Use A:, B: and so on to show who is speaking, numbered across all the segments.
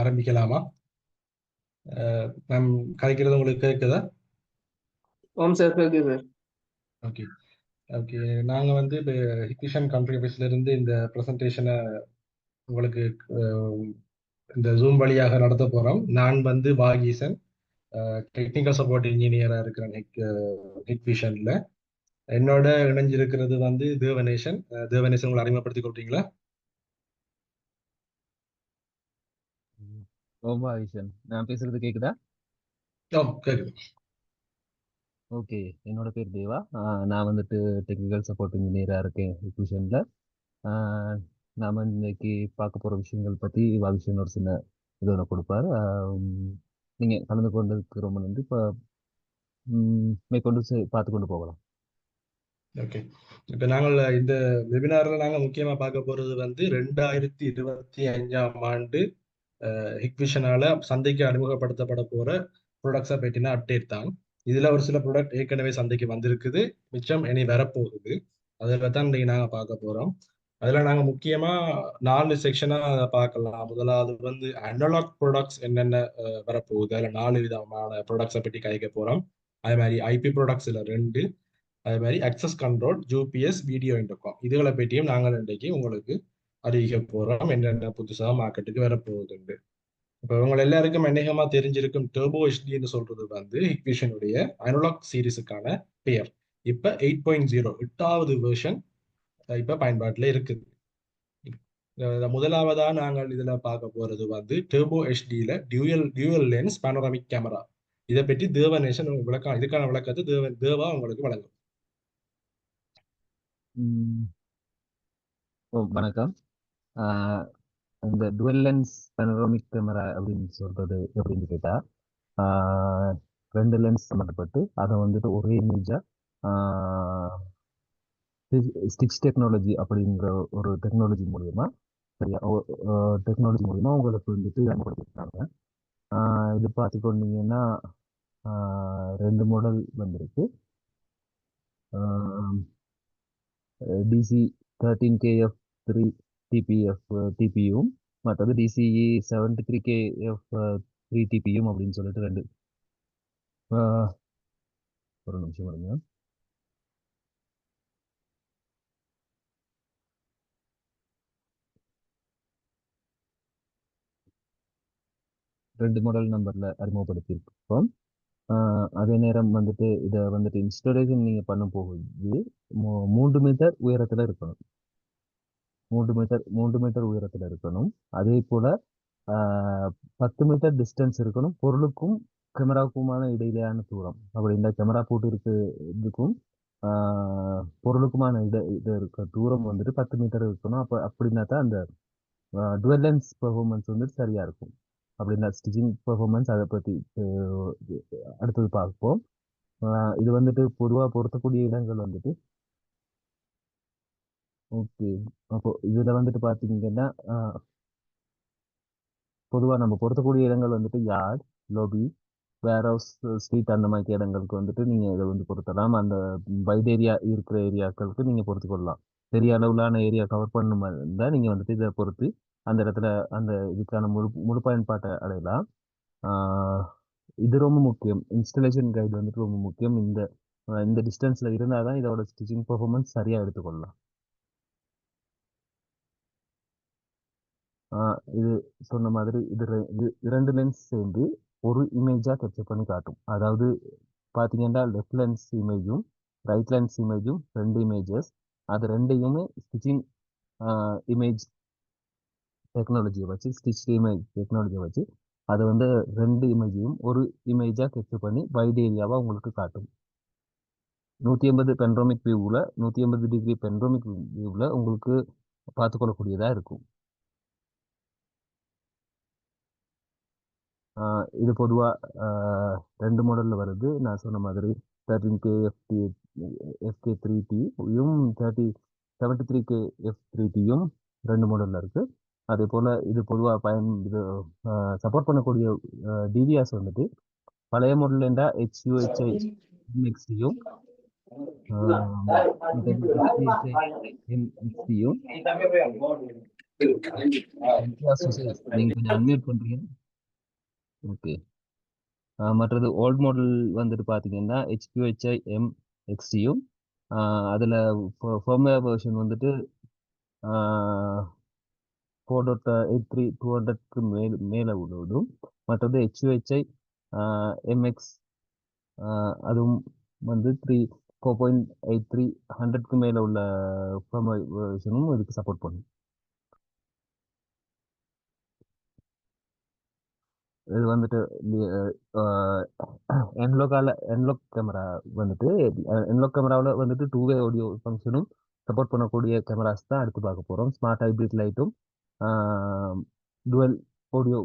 A: ஆரம்பிக்கலாமா? மேம் கதைக்கிறது உங்களுக்கு கேட்குதா?
B: ஆமாம் சார், கேட்குது சார்.
A: Okay okay. நாங்கள் வந்து இப்போ ஹிக்விஷன் கண்ட்ரி இருந்து இந்த ப்ரெசன்டேஷனை உங்களுக்கு இந்த ஜூம் வழியாக நடத்த போகிறோம். நான் வந்து வாகீசன், டெக்னிக்கல் சப்போர்ட் இன்ஜினியராக இருக்கிறேன் ஹிக்விஷனில். என்னோட இணைஞ்சிருக்கிறது வந்து தேவநேசன். தேவநேசன் உங்களை அறிமுகப்படுத்திக் கொள்றீங்களா?
C: ஓமா விஷன், நான் பேசுறது கேக்குதா?
A: கேக்குது.
C: ஓகே, என்னோட பேர் தேவா. நான் வந்துட்டு டெக்னிக்கல் சப்போர்ட் இன்ஜினியரா இருக்கேன் ஹிக்விஷன்ல. நாம இன்னைக்கு பார்க்க போற விஷயங்கள் பத்தி விஷயம் ஒரு சின்ன இது ஒன்று கொடுப்பாரு. நீங்க கலந்து கொண்டதுக்கு ரொம்ப நன்றி. இப்போ மேற்கொண்டு பார்த்து கொண்டு போகலாம்.
A: ஓகே, இப்போ நாங்கள் இந்த வெபினாரில் நாங்கள் முக்கியமாக பார்க்க போகிறது வந்து 2025ஆம் ஆண்டு ஹிக்விஷனால சந்தைக்கு அறிமுகப்படுத்தப்பட போகிற ப்ராடக்ட்ஸை பற்றின அப்டேட் தான். இதில் ஒரு சில ப்ராடக்ட் ஏற்கனவே சந்தைக்கு வந்திருக்குது, மிச்சம் இனி வரப்போகுது. அதில் தான் இன்றைக்கி நாங்கள் பார்க்க போகிறோம். அதில் நாங்கள் முக்கியமாக 4 செக்ஷனாக பார்க்கலாம். முதலாவது வந்து அனலாக் ப்ராடக்ட்ஸ் என்னென்ன வரப்போகுது, அதில் 4 விதமான ப்ராடக்ட்ஸை பற்றி கதைக்க போகிறோம். அதே மாதிரி ஐபி ப்ராடக்ட்ஸில் 2, அதே மாதிரி access control, GPS, video intercom, இதுகளை பற்றியும் நாங்கள் இன்றைக்கு உங்களுக்கு அறிவிக்க போகிறோம் என்னென்ன புதுசாக மார்க்கெட்டுக்கு வரப்போகுதுண்டு. இப்போ உங்க எல்லாருக்கும் அநேகமாக தெரிஞ்சிருக்கும் டர்போ ஹெச்டின்னு சொல்றது வந்து ஹிக்விஷனுடைய அனலாக் சீரிஸுக்கான பெயர். இப்போ 8.0 8வது வெர்ஷன் இப்போ பயன்பாட்டில் இருக்குது. முதலாவதா நாங்கள் இதில் பார்க்க போறது வந்து டர்போ ஹெச்டியில் டியூயல் லென்ஸ் பேனோராமிக் கேமரா. இதை பற்றி தேவநேசன் விளக்கம், இதுக்கான விளக்கத்தை தேவா உங்களுக்கு வழங்கும்.
C: வணக்கம். இந்த டுவெல் லென்ஸ் பேனோராமிக் கேமரா அப்படின்னு சொல்றது எப்படின்னு கேட்டா, 2 லென்ஸ் சம்மந்தப்பட்டு அதை வந்துட்டு ஒரே இமேஜா ஸ்டிச் டெக்னாலஜி அப்படிங்கிற ஒரு டெக்னாலஜி மூலியமா உங்களுக்கு வந்துட்டு பயன்படுத்திருக்காங்க. இது பார்த்துக்கொண்டீங்கன்னா 2 மாடல் வந்திருக்கு. டிசி 13KF3 டிபியும் மற்றது டிசிஇ 73KF3 டிபியும் அப்படின்னு சொல்லிட்டு 2. ஒரு நிமிஷம் வருங்க. ரெண்டு மாடல் நம்பர்ல அறிமுகப்படுத்தியிருக்கோம். அதே நேரம் வந்துட்டு இதை வந்துட்டு இன்ஸ்டாலேஷன் நீங்க பண்ண போகுது 3 மீட்டர் உயரத்துல இருக்கணும். 3 மீட்டர் உயரத்துல இருக்கணும். அதே போல 10 மீட்டர் டிஸ்டன்ஸ் இருக்கணும் பொருளுக்கும் கேமராவுக்குமான இடையிலான தூரம். அப்படி இந்த கேமரா போட்டு இதுக்கும் பொருளுக்குமான இது இருக்க தூரம் வந்துட்டு 10 மீட்டர் இருக்கணும். அப்படின்னா தான் அந்த டுவெல் லென்ஸ் பெர்ஃபார்மன்ஸ் வந்துட்டு சரியா இருக்கும். அப்படின்னா ஸ்டிச்சிங் பெர்ஃபார்மன்ஸ் அதை பற்றி அடுத்தது பார்ப்போம். இது வந்துட்டு பொதுவாக பொருத்தக்கூடிய இடங்கள் வந்துட்டு ஓகே. அப்போ இதில் வந்துட்டு பார்த்தீங்கன்னா பொதுவாக நம்ம பொருத்தக்கூடிய இடங்கள் வந்துட்டு யார்ட், லோபி, வேர் ஹவுஸ், ஸ்ட்ரீட் அந்த மாதிரி இடங்களுக்கு வந்துட்டு நீங்கள் இதை வந்து பொருத்தலாம். அந்த வைட் ஏரியா இருக்கிற ஏரியாக்களுக்கு நீங்கள் பொறுத்து கொள்ளலாம். பெரிய அளவிலான ஏரியா கவர் பண்ணுமா இருந்தால் நீங்கள் வந்துட்டு இதை பொறுத்து அந்த இடத்துல அந்த இதுக்கான முழு பயன்பாட்டை அடையலாம். இது ரொம்ப முக்கியம். இன்ஸ்டலேஷன் கைடு வந்துட்டு ரொம்ப முக்கியம். இந்த டிஸ்டன்ஸ்ல இருந்தால் தான் இதோட ஸ்டிச்சிங் பெர்ஃபார்மன்ஸ் சரியாக எடுத்துக்கொள்ளலாம். இது சொன்ன மாதிரி இது 2 லென்ஸ் சேர்ந்து ஒரு இமேஜாக கேப்சர் பண்ணி காட்டும். அதாவது பார்த்தீங்கன்னா லெஃப்ட் லென்ஸ் இமேஜும் ரைட் லென்ஸ் இமேஜும் 2 இமேஜஸ். அது ரெண்டையுமே ஸ்டிச்சிங் இமேஜ் டெக்னாலஜியை வச்சு அதை வந்து 2 இமேஜையும் ஒரு இமேஜாக கேப்சர் பண்ணி வைட் ஏரியாவாக உங்களுக்கு காட்டும். 180 பென்ட்ரோமிக் வியூவில் 180 டிகிரி பென்ட்ரோமிக் வியூவில் உங்களுக்கு பார்த்துக்கொள்ளக்கூடியதாக இருக்கும். இது பொதுவாக 2 மாடலில் வருது. நான் சொன்ன மாதிரி 13KFT3Tயும் 73KF3Tயும் 2 மாடலில் இருக்குது. அதே போல் இது பொதுவாக இது சப்போர்ட் பண்ணக்கூடிய டிவிஆர்ஸ் வந்துட்டு பழைய மாடல் என்றால் HUHI MXTயும் MXTயும் இம்தியாஸ் ஹுசைன், நீங்க கொஞ்சம் அன்மியூட் பண்றீங்க? ஓகே. மற்றது ஓல்ட் மாடல் வந்துட்டு பார்த்தீங்கன்னா HQHI M XTயும் அதில் ஃபர்ம்வேர் வெர்ஷன் வந்துட்டு 4.83 200க்கு மேலே உள்ளதும், மற்றது HQHI MX அதுவும் வந்து 4.83 100க்கு மேலே உள்ள ஃபர்ம்வேர் வெர்ஷனும் இதுக்கு சப்போர்ட் பண்ணும். இது வந்துட்டு என்லோக் கேமரா வந்துட்டு என்லோக் கேமராவில் வந்துட்டு 2-வே ஆடியோ ஃபங்க்ஷனும் சப்போர்ட் பண்ணக்கூடிய கேமராஸ் தான் எடுத்து பார்க்க போகிறோம். ஸ்மார்ட் ஹைப்ரிட் லைட்டும் டுவெல் ஆடியோ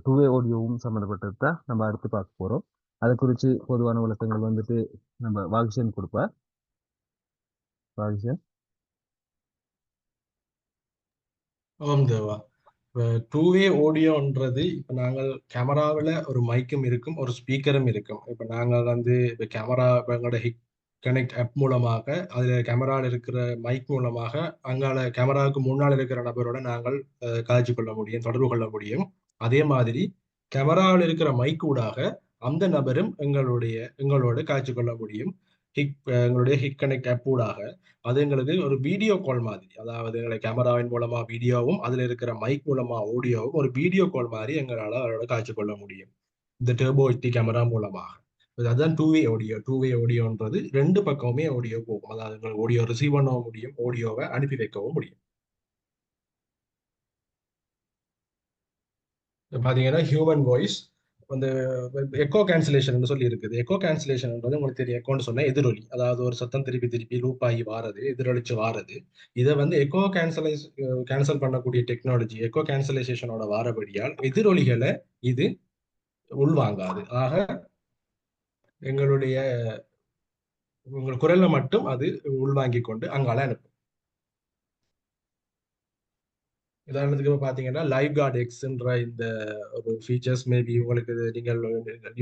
C: 2-வே ஆடியோவும் சம்மந்தப்பட்டது தான் நம்ம அடுத்து பார்க்க போகிறோம். அதை குறித்து பொதுவான விளக்கங்கள் வந்துட்டு நம்ம வாகிஷன் கொடுப்பா. வாகிஷன்.
A: ஓம் தேவா. டூ வே ஆடியோன்றது இப்போ நாங்கள் கேமராவில் ஒரு மைக்கும் இருக்கும், ஒரு ஸ்பீக்கரும் இருக்கும். இப்போ நாங்கள் வந்து இப்போ கேமரா எங்களோட ஹிக் கனெக்ட் ஆப் மூலமாக அதில் கேமராவில் இருக்கிற மைக் மூலமாக அங்கால கேமராவுக்கு முன்னால் இருக்கிற நபரோட நாங்கள் காய்ச்சி கொள்ள முடியும், தொடர்பு கொள்ள முடியும். அதே மாதிரி கேமராவில் இருக்கிற மைக் ஊடாக அந்த நபரும் எங்களோட காய்ச்சி கொள்ள முடியும். எங்களுடைய ஹிக் கனெக்ட் ஆப் ஊடாக அது எங்களுக்கு ஒரு வீடியோ கால் மாதிரி, அதாவது எங்களை கேமராவின் மூலமா வீடியோவும் அதுல இருக்கிற மைக் மூலமா ஆடியோவும் ஒரு வீடியோ கால் மாதிரி எங்களால் அவரோட காய்ச்சி கொள்ள முடியும் இந்த டர்போ HD கேமரா மூலமாக. அதுதான் டூ வே ஆடியோன்றது ரெண்டு பக்கமுமே ஆடியோ போகும். அதாவது உங்களுக்கு ஆடியோ ரிசீவ் பண்ணவும் முடியும், ஆடியோவை அனுப்பி வைக்கவும் முடியும். பாத்தீங்கன்னா ஹியூமன் வாய்ஸ் வந்து எக்கோ கேன்சலேஷன் சொல்லி இருக்குது. எக்கோ கேன்சலேஷன்ன்றது உங்களுக்கு தெரியும், எக்கோன்னு சொன்னா எதிரொலி, அதாவது ஒரு சத்தம் திருப்பி திருப்பி லூப் ஆகி வாரது, எதிரொலிச்சு வாரது. இதை வந்து எக்கோ கேன்சல் பண்ணக்கூடிய டெக்னாலஜி எக்கோ கேன்சலேஷனோட வாரபடியால் எதிரொலிகளை இது உள்வாங்காது. ஆக எங்களுடைய உங்கள் குரல்ல மட்டும் அது உள்வாங்கி கொண்டு அங்கால அனுப்பும். உதாரணத்துக்கு இப்போ பார்த்தீங்கன்னா லைவ் கார்டு எக்ஸ்ன்ற இந்த ஒரு ஃபீச்சர்ஸ் மேபி உங்களுக்கு நீங்கள்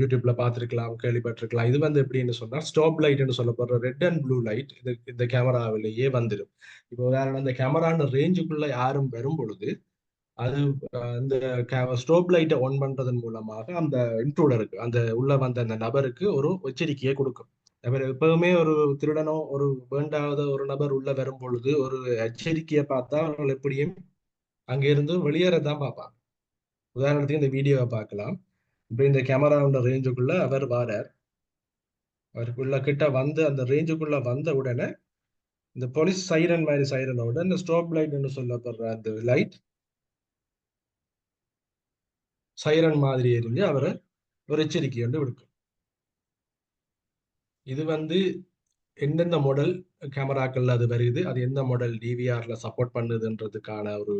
A: யூடியூப்ல பார்த்துருக்கலாம், கேள்விப்பட்டிருக்கலாம். இது வந்து எப்படின்னு சொன்னால் ஸ்டாப் லைட்னு சொல்லப்படுற ரெட் அண்ட் ப்ளூ லைட் இந்த கேமராவிலேயே வந்துடும். இப்போ உதாரணம் இந்த கேமரான ரேஞ்சுக்குள்ள யாரும் வரும் பொழுது அது இந்த ஸ்டோப் லைட்டை ஆன் பண்றதன் மூலமாக அந்த இன்ட்ரூடருக்கு, அந்த உள்ள வந்த அந்த நபருக்கு ஒரு எச்சரிக்கையை கொடுக்கும். அவர் எப்பவுமே ஒரு திருடனோ ஒரு வேண்டாத ஒரு நபர் உள்ள வரும் பொழுது ஒரு எச்சரிக்கையை பார்த்தா அவர்கள் எப்படியும் அங்கிருந்து வெளியேறதான் பார்ப்பாங்க. உதாரணத்துக்கு இந்த வீடியோவை பார்க்கலாம். இப்ப இந்த கேமராவோட ரேஞ்சுக்குள்ள அவர் வாரார். அவருக்குள்ள கிட்ட வந்து அந்த ரேஞ்சுக்குள்ள வந்த உடனே இந்த போலீஸ் சைரன் மாதிரி சைரனோட இந்த ஸ்டோப் லைட்னு சொல்லப்படுற அந்த லைட் சைரன் மாதிரி எரிஞ்சு அவரை ஒரு எச்சரிக்கை வந்து விடுக்கும். இது வந்து எந்தெந்த மாடல் கேமராக்கள்ல அது வருது, அது எந்த மாடல் டிவிஆர்ல சப்போர்ட் பண்ணுதுன்றதுக்கான ஒரு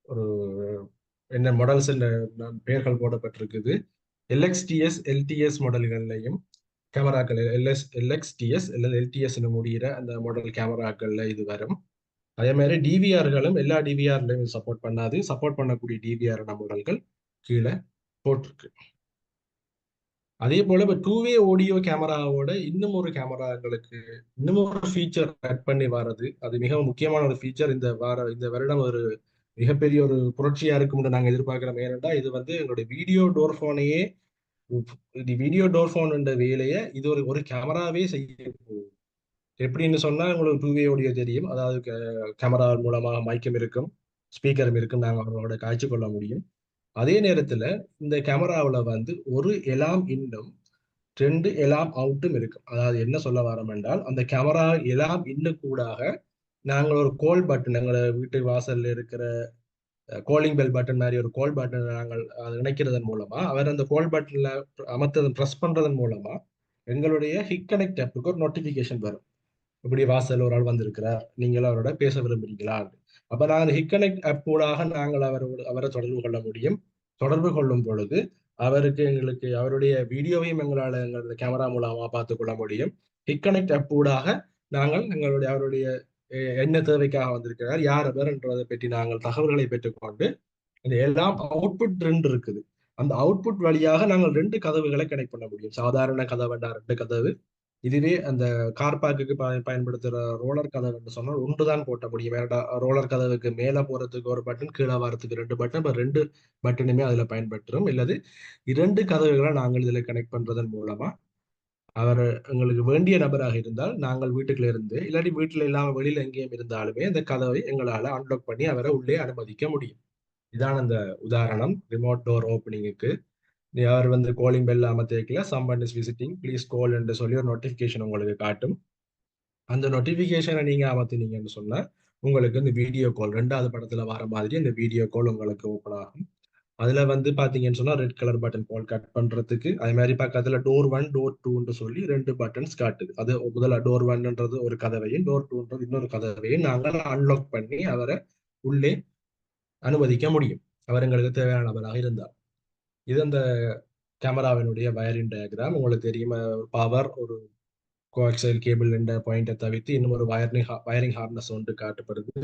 A: ஒரு என்ன மாடல்ஸ் பெயர்கள் போடப்பட்டிருக்குது. LXTS LTS மாடல்கள்லையும் கேமராக்கள் LXTS அல்லது LTS முடிகிற அந்த மாடல் கேமராக்கள்ல இது வரும். அதே மாதிரி டிவிஆர்களும் எல்லா டிவிஆர்லையும் சப்போர்ட் பண்ணாது. சப்போர்ட் பண்ணக்கூடிய டிவிஆர் மாடல்கள் கீழே போட்டிருக்கு. அதே போல இப்போ டூ வே ஆடியோ கேமராவோட இன்னும் ஒரு கேமராங்களுக்கு இன்னும் ஒரு ஃபீச்சர் ஆட் பண்ணி வர்றது, அது மிகவும் முக்கியமான ஒரு ஃபீச்சர். இந்த வருடம் ஒரு மிகப்பெரிய ஒரு புரட்சியா இருக்கும்னு நாங்கள் எதிர்பார்க்கிறோம். ஏனென்றா இது வந்து எங்களுடைய வீடியோ டோர் போனையே, வீடியோ டோர் போன் என்ற வேலையை இது ஒரு கேமராவே செய்ய போகுது. எப்படின்னு சொன்னா உங்களுக்கு டூ வே ஆடியோ தெரியும், அதாவது கேமரா மூலமாக மைக்கம் இருக்கும், ஸ்பீக்கரும் இருக்கும், நாங்கள் அவங்களோட காய்ச்சி கொள்ள முடியும். அதே நேரத்துல இந்த கேமராவில் வந்து ஒரு எலாம் இன்னும் 2 எலாம் அவுட்டும் இருக்கும். அதாவது என்ன சொல்ல வரோம் என்றால் அந்த கேமரா எலாம் இன்னும் கூடாக நாங்கள் ஒரு கோல் பட்டன், எங்களோட வீட்டு வாசல்ல இருக்கிற கோலிங் பெல் பட்டன் மாதிரி ஒரு கோல் பட்டன் நாங்கள் அதை இணைக்கிறதன் மூலமா அவர் அந்த கோல் பட்டன்ல ப்ரெஸ் பண்றதன் மூலமா எங்களுடைய ஹிக் கனெக்ட் ஆப்புக்கு ஒரு நோட்டிபிகேஷன் வரும். இப்படி வாசல் ஒரு ஆள் வந்திருக்கிறார், நீங்களும் அவரோட பேச விரும்புகிறீங்களா. அப்ப நாங்கள் ஹிக் கனெக்ட் ஆப் ஊடாக நாங்கள் அவரை தொடர்பு கொள்ள முடியும். தொடர்பு கொள்ளும் பொழுது எங்களுக்கு அவருடைய வீடியோவையும் எங்களோட கேமரா மூலமா பார்த்து கொள்ள முடியும். ஹிக் கனெக்ட் ஆப் ஊடாக நாங்கள் அவருடைய என்ன தேவைக்காக வந்திருக்கிறார், யார் அவர்ன்றதை பற்றி நாங்கள் தகவல்களை பெற்றுக்கொண்டு இந்த எல்லாம் அவுட்புட் 2 இருக்குது. அந்த அவுட்புட் வழியாக நாங்கள் 2 கதவுகளை கனெக்ட் பண்ண முடியும். சாதாரண கதவு வேண்டாம் 2 கதவு, இதுவே அந்த கார் பார்க்குக்கு பயன்படுத்துகிற ரோலர் கதவு என்று சொன்னால் ஒன்று தான் போட்ட முடியும். ஏன்னா ரோலர் கதவுக்கு மேலே போகிறதுக்கு ஒரு பட்டன், கீழே வரதுக்கு 2 பட்டன். இப்போ 2 பட்டனுமே அதில் பயன்படுத்துகிறோம். இல்லது 2 கதவுகளை நாங்கள் இதில் கனெக்ட் பண்ணுறதன் மூலமாக அவர் எங்களுக்கு வேண்டிய நபராக இருந்தால் நாங்கள் வீட்டுக்குள்ள இருந்து, இல்லாட்டி வீட்டில் இல்லாமல் வெளியில் எங்கேயும் இருந்தாலுமே அந்த கதவை எங்களால் அன்லாக் பண்ணி அவரை உள்ளே அனுமதிக்க முடியும். இதான் அந்த உதாரணம் ரிமோட் டோர் ஓப்பனிங்குக்கு. அவர் வந்து காலிங் பெல் அமர்த்திக்கல, someone is visiting please call என்று சொல்லி ஒரு நோட்டிஃபிகேஷன் உங்களுக்கு காட்டும். அந்த நோட்டிஃபிகேஷனை நீங்க அமர்த்தினீங்கன்னு சொன்னா உங்களுக்கு இந்த வீடியோ கால் 2வது படத்துல வர மாதிரி இந்த வீடியோ கால் உங்களுக்கு ஓப்பன் ஆகும். அதுல வந்து பாத்தீங்கன்னு சொன்னா red colour button call cut பண்றதுக்கு, அதே மாதிரி பக்கத்துல டோர் 1 டோர் 2 சொல்லி 2 பட்டன்ஸ் காட்டுது. அது முதல்ல டோர் 1ன்றது ஒரு கதவையும், டோர் 2ன்றது இன்னொரு கதவையும் நாங்கள் அன்லாக் பண்ணி அவரை உள்ளே அனுமதிக்க முடியும், அவர் எங்களுக்கு தேவையான நபராக இருந்தார். இது அந்த கேமராவினுடைய வயரிங் டயக்ராம். உங்களுக்கு தெரியுமா, பவர் ஒரு கோஆக்சியல் கேபிள் என்ற பாயிண்டை தவிர்த்து இன்னும் ஒரு வயரிங் ஹார்னஸ் ஒன்று காட்டப்படுது.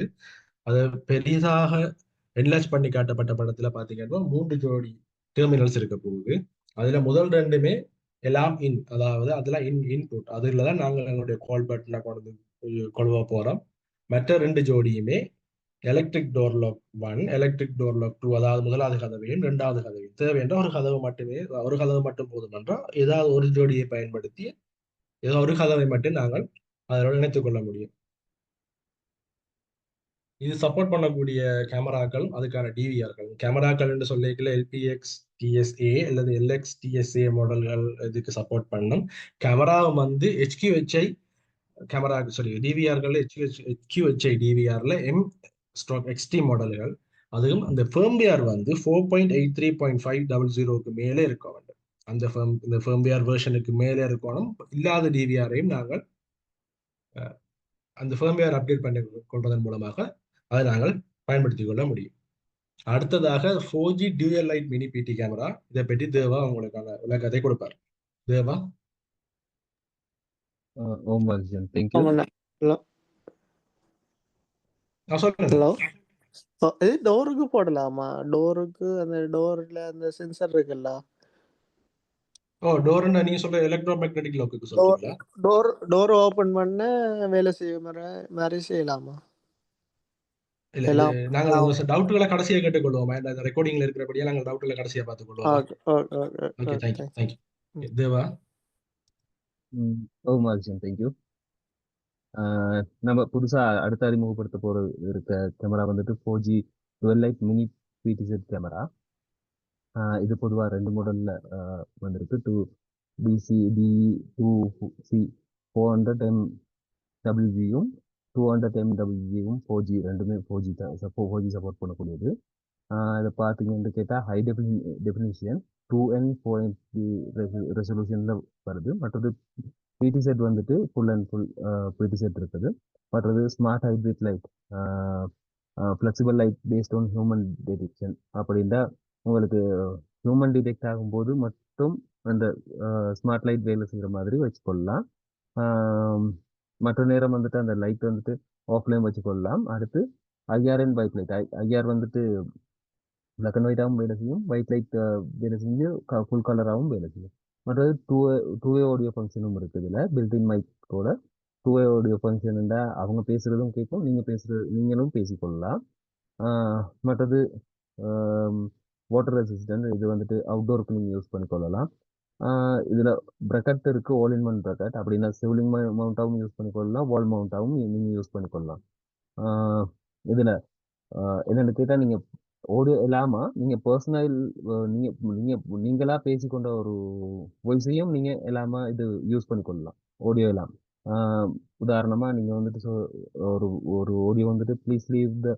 A: அது பெரிதாக என்லார்ஜ் பண்ணி காட்டப்பட்ட படத்துல பாத்தீங்கன்னா 3 ஜோடி டெர்மினல்ஸ் இருக்க போகுது. அதுல முதல் 2மே எல்லாம் இன், அதாவது அதெல்லாம் இன்புட். அதுல தான் நாங்கள் எங்களுடைய கால் பட்டனை கொழுவ போறோம். மற்ற 2 ஜோடியுமே electric door lock 1, electric door lock 2, அதாவது முதலாவது கதவையும் 2வது கதவையும். தேவையென்ற ஒரு கதவு மட்டுமே, ஒரு கதவு மட்டும் போதும் என்றால் ஏதாவது ஒரு ஜோடியை பயன்படுத்தி ஏதோ ஒரு கதவை மட்டும் நாங்கள் அதோட இணைத்துக் கொள்ள முடியும். இது சப்போர்ட் பண்ணக்கூடிய கேமராக்கள், அதுக்கான டிவிஆர்கள். கேமராக்கள் என்று சொல்லிக்கல எல்பிஎக்ஸ் டிஎஸ்ஏ அல்லது எல்எக்ஸ் டிஎஸ்ஏ மாடல்கள் இதுக்கு சப்போர்ட் பண்ணும். கேமரா வந்து HQHI கேமரா, சாரி டிவிஆர்கள் HQHI டிவிஆர்ல M/XT மாடல்கள். அதுவும் அந்த ஃபேர்ம்வேர் வந்து 4.83.500க்கு மேலே இருக்க வேண்டும். இந்த ஃபேர்ம்வேர் வெர்ஷனுக்கு மேலே இருக்கணும். இல்லாத டிவிஆரையும் நாங்கள் அந்த ஃபேர்ம்வேர் அப்டேட் பண்ணி கொள்வதன் மூலமாக அதை நாங்கள் பயன்படுத்திக் கொள்ள முடியும். அடுத்ததாக 4G டியூயல் லைட் மினி பிடி கேமரா. இதை பற்றி தேவா உங்களுக்கான விளக்கத்தை கொடுப்பார். தேவா.
C: ஓம் அர்ஜுன், தேங்க்யூ.
B: ஆமாண்ணா. ஹலோ
A: சொல்லுங்க.
B: ஹலோ. இது டோருக்கு போடலாமா? டோருக்கு அந்த டோர்ல அந்த சென்சர் இருக்குல்ல,
A: டோர்னா நீங்க சொல்ற எலக்ட்ரோ மேக்னெட்டிக் லாக்குக்கு
B: டோர்
A: சொல்றீங்களா?
B: டோர் டோர் ஓபன் பண்ண வேலை செய்ய மாதிரி செய்யலாமா?
A: இல்ல, இது
B: எல்லாம்
A: நாங்கள் உங்க டவுட்டுகளை கடைசியா கேட்டுக்கொள்வோம். இந்த ரெக்கார்டிங்ல இருக்கிறபடியா நாங்கள் டவுட்டுகளை கடைசியா பார்த்துக்கொள்வோமா?
B: Okay okay okay
A: okay,
B: okay,
A: thank you
B: thanks.
A: Thank you. Deva.
C: Om Arjun, thank you. நம்ம புதுசா அடுத்து அறிமுகப்படுத்த போற இருக்க கேமரா வந்துட்டு 4G dual light mini PTZ camera. இது பொதுவா 2 மாடல்ல வந்திருக்கு. BCD 2C 400 MWG-யும் 200 MWG-யும் 4G ரெண்டுமே 4G சப்போர்ட் பண்ணக்கூடியது. இதை பார்த்தீங்கன்னு கேட்டால் ஹை டெஃபினிஷன் 2N 480 ரெசல்யூஷன்ல வருது. மற்றது பிடி செட் வந்துட்டு ஃபுல் அண்ட் ஃபுல் பிடி செட் இருக்குது. மற்றது smart hybrid light, flexible light based on human detection. அப்படின்னா உங்களுக்கு ஹியூமன் டிடெக்ட் ஆகும்போது மட்டும் அந்த ஸ்மார்ட் லைட் வேலை செய்கிற மாதிரி வச்சுக்கொள்ளலாம். மற்ற நேரம் வந்துட்டு அந்த லைட் வந்துட்டு ஆஃப்லைன் வச்சுக்கொள்ளலாம். அடுத்து ஐஆர்என் ஒயிட் லைட். ஐஆர் வந்துட்டு பிளாக் அண்ட் ஒயிட்டாகவும் வேலை செய்யும், ஒயிட் லைட் வேலை செஞ்சு ஃபுல் கலராகவும் வேலை செய்யும். மற்றது டூ வே ஆடியோ ஃபங்க்ஷனும் இருக்குது. இதில் பில்டின் மைக்கோட 2-way ஆடியோ ஃபங்க்ஷன், அவங்க பேசுறதும் கேட்கும், நீங்களும் பேசிக்கொள்ளலாம். மற்றது வாட்டர் ரெசிஸ்டன்ட். இது வந்துட்டு அவுட்டோருக்கு நீங்கள் யூஸ் பண்ணிக்கொள்ளலாம். இதில் ப்ரக்கெட் இருக்குது, ஆல் இன் ஒன் ப்ரக்கெட். அப்படின்னா சிவ்லிங் மவுண்டாகவும் யூஸ் பண்ணிக்கொள்ளலாம், வால் மவுண்டாகவும் நீங்கள் யூஸ் பண்ணிக்கொள்ளலாம். இதில் என்னென்னு கேட்டால் நீங்கள் ஆடியோ இல்லாமல் நீங்கள் பர்சனல் நீங்களா பேசிக்கொண்ட ஒரு வாய்ஸையும் நீங்கள் இல்லாமல் இது யூஸ் பண்ணிக்கொள்ளலாம், ஆடியோ இல்லாமல். உதாரணமாக நீங்கள் வந்துட்டு ஒரு ஒரு ஆடியோ வந்துட்டு please leave the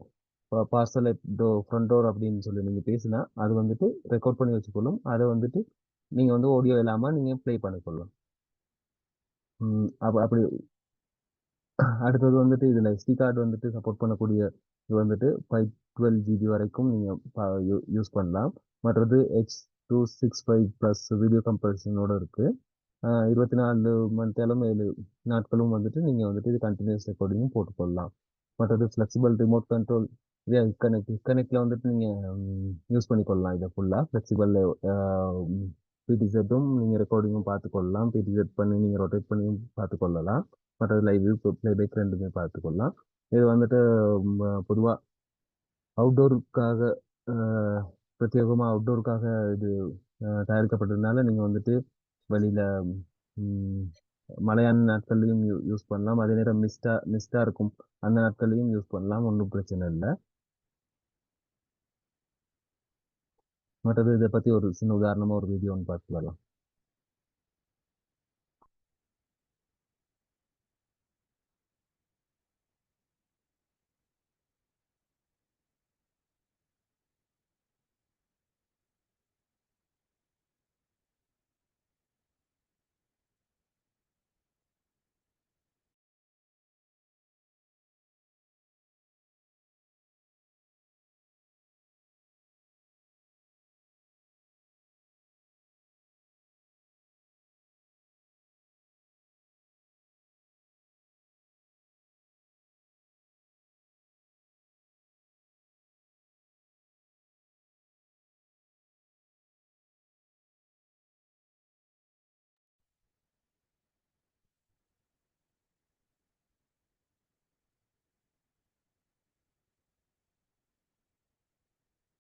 C: parcel at front door அப்படின்னு சொல்லி நீங்கள் பேசினா அது வந்துட்டு ரெக்கார்ட் பண்ணி வச்சுக்கொள்ளும். அதை வந்துட்டு நீங்கள் வந்து ஆடியோ இல்லாமல் நீங்கள் ப்ளே பண்ணிக்கொள்ளலாம். அப்படி அடுத்தது வந்துட்டு இதில் SD கார்டு வந்துட்டு சப்போர்ட் பண்ணக்கூடிய இது வந்துட்டு 512 GB வரைக்கும் நீங்கள் யூஸ் பண்ணலாம். மற்றது H.265+ வீடியோ கம்ப்ரஷனோட இருக்குது. 24 மணித்தேலும் 7 நாட்களும் வந்துட்டு நீங்கள் வந்துட்டு இது கண்டினியூஸ் ரெக்கார்டிங்கும் போட்டுக்கொள்ளலாம். மற்றது ஃப்ளெக்சிபிள் ரிமோட் கண்ட்ரோல். கனெக்டில் வந்துட்டு நீங்கள் யூஸ் பண்ணிக்கொள்ளலாம். இதை ஃபுல்லாக ஃப்ளெக்சிபிள் பிடிசெட்டும் நீங்கள் ரெக்கார்டிங்கும் பார்த்துக்கொள்ளலாம். பிடிசெட் பண்ணி நீங்கள் ரொட்டேட் பண்ணி பார்த்துக்கொள்ளலாம். மற்றது லைவ் ப்ளேபேக் ரெண்டுமே பார்த்துக்கொள்ளலாம். இது வந்துட்டு பொதுவாக அவுட்டோருக்காக பிரத்யேகமாக அவுட்டோருக்காக இது தயாரிக்கப்பட்டதுனால நீங்கள் வந்துட்டு வெளியில் மழையான நாட்கள்லையும் யூஸ் பண்ணலாம். அதே நேரம் மிஸ்டாக இருக்கும் அந்த நாட்கள்லையும் யூஸ் பண்ணலாம். ஒன்றும் பிரச்சனை இல்லை. மற்றது இதை பற்றி ஒரு சின்ன உதாரணமாக ஒரு வீடியோ ஒன்று பார்த்து வரலாம்.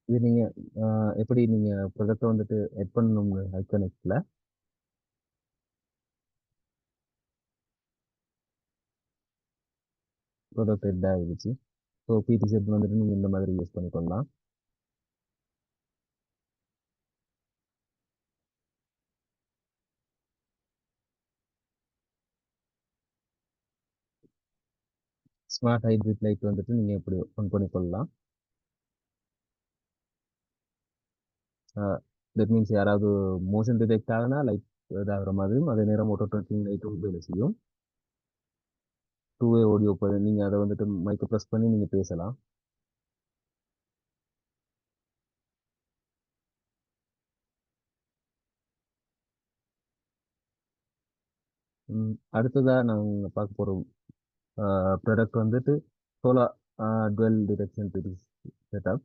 C: இது நீங்கள் எப்படி நீங்கள் ப்ரொடக்டை வந்துட்டு எட் பண்ணணும்னு ஐக்கனெக்டில் ப்ரொடக்ட் எட் ஆகிடுச்சு. ஸோ பிடி செட் வந்துட்டு நீங்கள் இந்த மாதிரி யூஸ் பண்ணிக்கொள்ளலாம். ஸ்மார்ட் ஹைப்ரிட் லைட் வந்துட்டு நீங்கள் இப்படி ஆன் பண்ணிக்கொள்ளலாம். தட் மீன்ஸ் யாராவது மோஷன் டிடெக்ட் ஆகுனா லைட் இதாகிற மாதிரியும், அதே நேரம் ஆட்டோ ட்ராக்கிங் லைட்டும் வேலை செய்யும். 2-வே ஆடியோ நீங்கள் அதை வந்துட்டு மைக்கை ப்ரெஸ் பண்ணி நீங்கள் பேசலாம். அடுத்ததாக நாங்கள் பார்க்க போகிற ப்ராடக்ட் வந்துட்டு சோலார் டுவெல் டிடெக்ஷன் செட்டப்.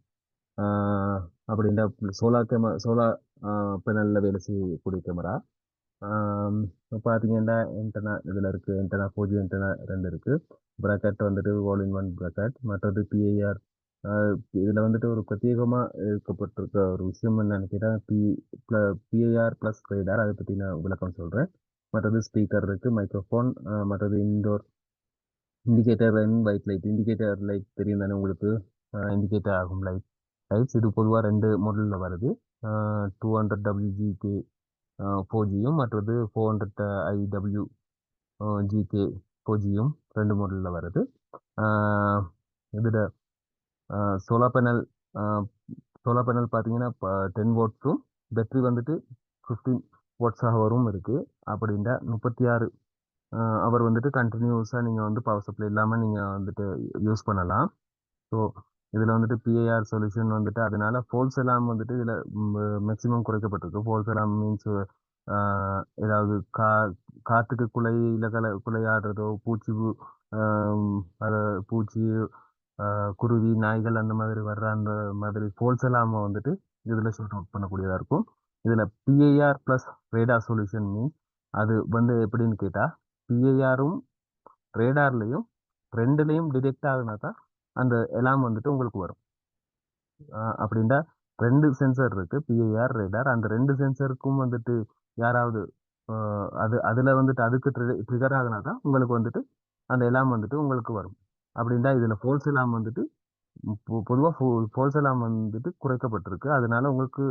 C: அப்படின்ற சோலார் பேனலில் வேலை செய்யக்கூடிய கேமரா. பார்த்தீங்கன்னா என்டனா இதில் இருக்குது. என்டனா 4G என்டனா 2 இருக்குது. ப்ராக்கெட் வந்துட்டு ஆல் இன் ஒன் ப்ராக்கெட். மற்றது பிஐஆர். இதில் வந்துட்டு ஒரு பிரத்யேகமாக இருக்கப்பட்டிருக்க ஒரு விஷயம் என்னன்னு கேட்டால் பிஐஆர் ப்ளஸ் ரேடார். அதை பற்றி நான் விளக்கம் சொல்கிறேன். மற்றது ஸ்பீக்கர் இருக்குது, மைக்ரோஃபோன், மற்றது indoor indicator and white light. Indicator light தெரியும் தானே உங்களுக்கு, இண்டிகேட்டர் ஆகும் லைட்ஸ். இது பொதுவாக 2 மாடலில் வருது. 200 WGK 4Gயும் மற்றது 400 IW GK 4Gயும் 2 மாடலில் வருது. இதில் சோலார் பேனல் பார்த்தீங்கன்னா 10 வாட்ஸும் பேட்டரி வந்துட்டு 15 வாட்ஸ் ஹவரும் இருக்குது. அப்படின்ற 36 அவர் வந்துட்டு கண்டினியூஸாக நீங்கள் வந்து பவர் சப்ளை இல்லாமல் நீங்கள் வந்துட்டு யூஸ் பண்ணலாம். ஸோ இதில் வந்துட்டு பிஐஆர் சொல்யூஷன் வந்துட்டு அதனால ஃபால்ஸ் எல்லாம் வந்துட்டு இதில் மேக்ஸிமம் குறைக்கப்பட்டிருக்கு. ஃபால்ஸ் எல்லாம் மீன்ஸ் ஏதாவது காற்றுக்கு குலையாடுறதோ, அது பூச்சி, குருவி, நாய்கள் அந்த மாதிரி வர்ற அந்த மாதிரி ஃபால்ஸ் எல்லாம் வந்துட்டு இதில் ஷூட் அவுட் பண்ணக்கூடியதாக இருக்கும். இதில் PIR plus radar solution means அது வந்து எப்படின்னு கேட்டால் பிஐஆரும் ரேடார்லையும் ரெண்டுலையும் டிடெக்ட் ஆகுனா தான் அந்த எலாம் வந்துட்டு உங்களுக்கு வரும். அப்படின்னா 2 சென்சர் இருக்கு, பிஐஆர் ரேடார். அந்த 2 சென்சருக்கும் வந்துட்டு யாராவது அதுல வந்துட்டு அதுக்கு ட்ரிகர் ஆகுனா தான் உங்களுக்கு வந்துட்டு அந்த எலாம் வந்துட்டு உங்களுக்கு வரும். அப்படின்னா இதுல ஃபால்ஸ் எலாம் வந்துட்டு பொதுவாக ஃபால்ஸ் எலாம் வந்துட்டு குறைக்கப்பட்டிருக்கு. அதனால உங்களுக்கு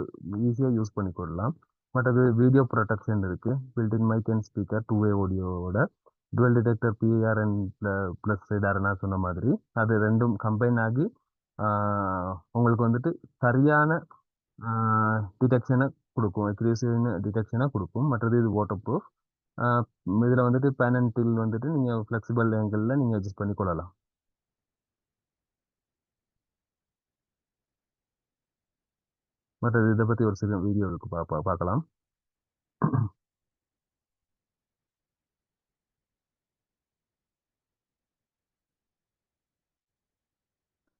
C: ஈஸியாக யூஸ் பண்ணிக்கொள்ளலாம். மற்றது வீடியோ ப்ரொடெக்ஷன் இருக்கு, பில்டின் மைக் அண்ட் ஸ்பீக்கர், 2-வே ஆடியோவோட dual detector PIR and plus radar நான் சொன்ன மாதிரி அது ரெண்டும் கம்பைன் ஆகி உங்களுக்கு வந்துட்டு சரியான டிடெக்ஷனை கொடுக்கும், அக்யூரேசியான டிடெக்ஷனை கொடுக்கும். மற்றது இது வாட்டர் ப்ரூஃப். இதில் வந்துட்டு பேன் அண்ட் டில் வந்துட்டு நீங்கள் ஃப்ளெக்சிபிள் ஆங்கிளில் நீங்கள் அட்ஜஸ்ட் பண்ணி கொள்ளலாம். மற்றது இதை பற்றி ஒரு சில வீடியோ இருக்கு, பார்க்கலாம்.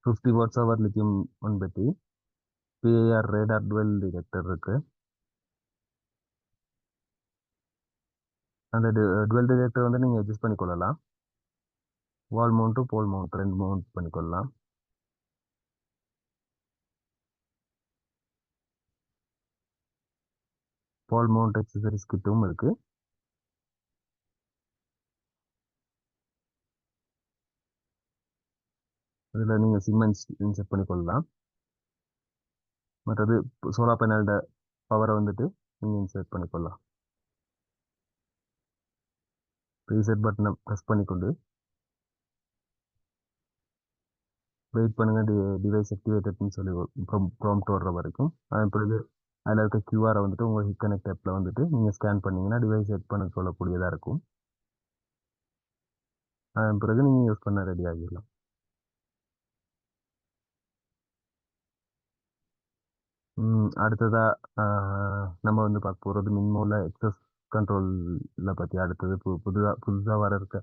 C: 50 watts hour lithium ion battery, PIR radar dual detector இருக்கு. அந்த டுவெல் டிடெக்டர் வந்து நீங்கள் அட்ஜஸ்ட் பண்ணிக்கொள்ளலாம். வால் மவுண்ட்டு போல் மவுண்ட் ரெண்டு மவுண்ட் பண்ணிக்கொள்ளலாம். பால் மவுண்ட் அக்சசரிஸ் கிட்டும் இருக்கு. அதில் நீங்கள் சிம்மென்ஸ் இன்செர்ட் பண்ணிக்கொள்ளலாம். மற்றது சோலார் பேனலோட பவரை வந்துட்டு நீங்கள் இன்செர்ட் பண்ணிக்கொள்ளலாம். ரீசெட் பட்டனை ப்ரெஸ் பண்ணிக்கொண்டு வெயிட் பண்ணுங்க, டிவைஸ் ஆக்டிவேட்டட்னு சொல்லி ப்ராம்ப்ட் வர்ற வரைக்கும். அதன் பிறகு அதில் இருக்க கியூஆரை வந்துட்டு உங்கள் ஹிட் கனெக்ட் ஆப்பில் வந்துட்டு நீங்கள் ஸ்கேன் பண்ணீங்கன்னா டிவைஸ் செட் பண்ண சொல்லக்கூடியதாக இருக்கும். அதன் பிறகு நீங்கள் யூஸ் பண்ண ரெடி ஆகிடலாம். அடுத்ததாக நம்ம வந்து பார்க்க போகிறது மின்மோல எக்ஸஸ் கண்ட்ரோலில் பற்றி. அடுத்தது புதுசாக வர இருக்க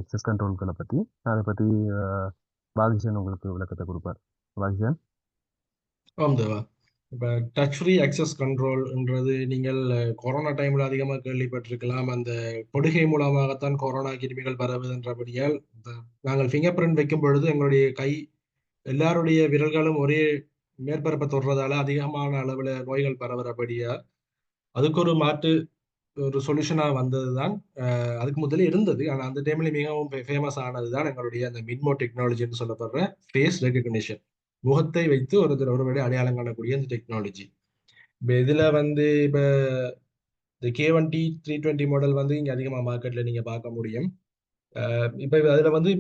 C: எக்ஸஸ் கண்ட்ரோல்களை பற்றி. அதை பற்றி பாகிஷன் உங்களுக்கு விளக்கத்தை கொடுப்பார். பாகிஷன்.
A: ஆம் தேவா. இப்போ டச் ஃப்ரீ அக்சஸ் கண்ட்ரோல்ன்றது நீங்கள் கொரோனா டைமில் அதிகமாக கேள்விப்பட்டிருக்கலாம். அந்த பொடுகை மூலமாகத்தான் கொரோனா கிருமிகள் பரவுதுன்றபடியால் நாங்கள் ஃபிங்கர் பிரிண்ட் வைக்கும் பொழுது எங்களுடைய கை எல்லாருடைய விரல்களும் ஒரே மேற்பரப்பை தொடுறதால அதிகமான அளவில் நோய்கள் பரவுறபடியா அதுக்கு ஒரு மாற்று ஒரு சொல்யூஷனாக வந்தது தான். அதுக்கு முதல்ல இருந்தது, ஆனால் அந்த டைம்ல மிகவும் ஃபேமஸ் ஆனது தான் எங்களுடைய அந்த மின்மோ டெக்னாலஜின்னு சொல்லப்படுற ஃபேஸ் ரெகக்னிஷன். முகத்தை வைத்து ஒருவருடைய அடையாளம் காணக்கூடிய அந்த டெக்னாலஜி. இப்போ இதில் வந்து இப்போ இந்த K1T 320 மாடல் வந்து இங்கே அதிகமாக மார்க்கெட்டில் நீங்கள் பார்க்க முடியும். இப்போ அதில் வந்து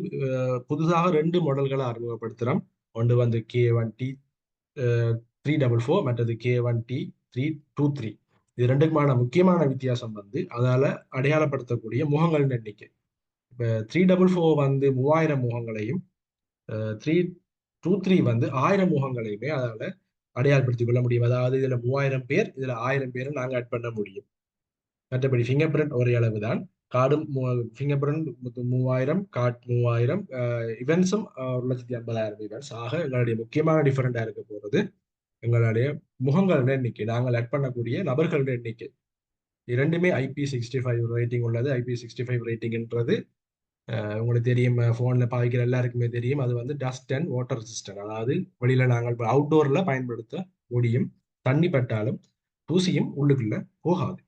A: புதுசாக 2 மாடல்களை அறிமுகப்படுத்துகிறோம். ஒன்று வந்து K1T 344, மற்றது K1T 323. இது ரெண்டுக்குமான முக்கியமான வித்தியாசம் வந்து அதால அடையாளப்படுத்தக்கூடிய முகங்களின் எண்ணிக்கை. இப்போ 344 வந்து 3000 முகங்களையும் 323 வந்து 1000 முகங்களையுமே அதால அடையாளப்படுத்திக் கொள்ள முடியும். அதாவது இதுல 3000 பேர், இதுல 1000 பேரை நாங்க ஆட் பண்ண முடியும். மற்றபடி ஃபிங்கர் பிரிண்ட் ஒரே அளவு தான். கார்டும் ஃபிங்கர் பிரிண்ட் 3000, கார்ட் 3000, இவெண்ட்ஸும் 1,50,000 இவெண்ட்ஸ். ஆக எங்களுடைய முக்கியமான டிஃபரெண்டா இருக்க போறது எங்களுடைய முகங்களோட எண்ணிக்கை, நாங்கள் ஆட் பண்ணக்கூடிய நபர்களோட எண்ணிக்கை. இரண்டுமே IP65 ரேட்டிங் உள்ளது. IP65 ரேட்டிங்ன்றது உங்களுக்கு தெரியும், ஃபோன்ல பாவிக்கிற எல்லாருக்குமே தெரியும். அது வந்து டஸ்ட் அண்ட் வாட்டர் ரெசிஸ்டன்ட். அதாவது வெளியில நாங்கள் அவுட்டோர்ல பயன்படுத்த முடியும். தண்ணி பட்டாலும் தூசியும் உள்ளுக்குள்ள போகாது.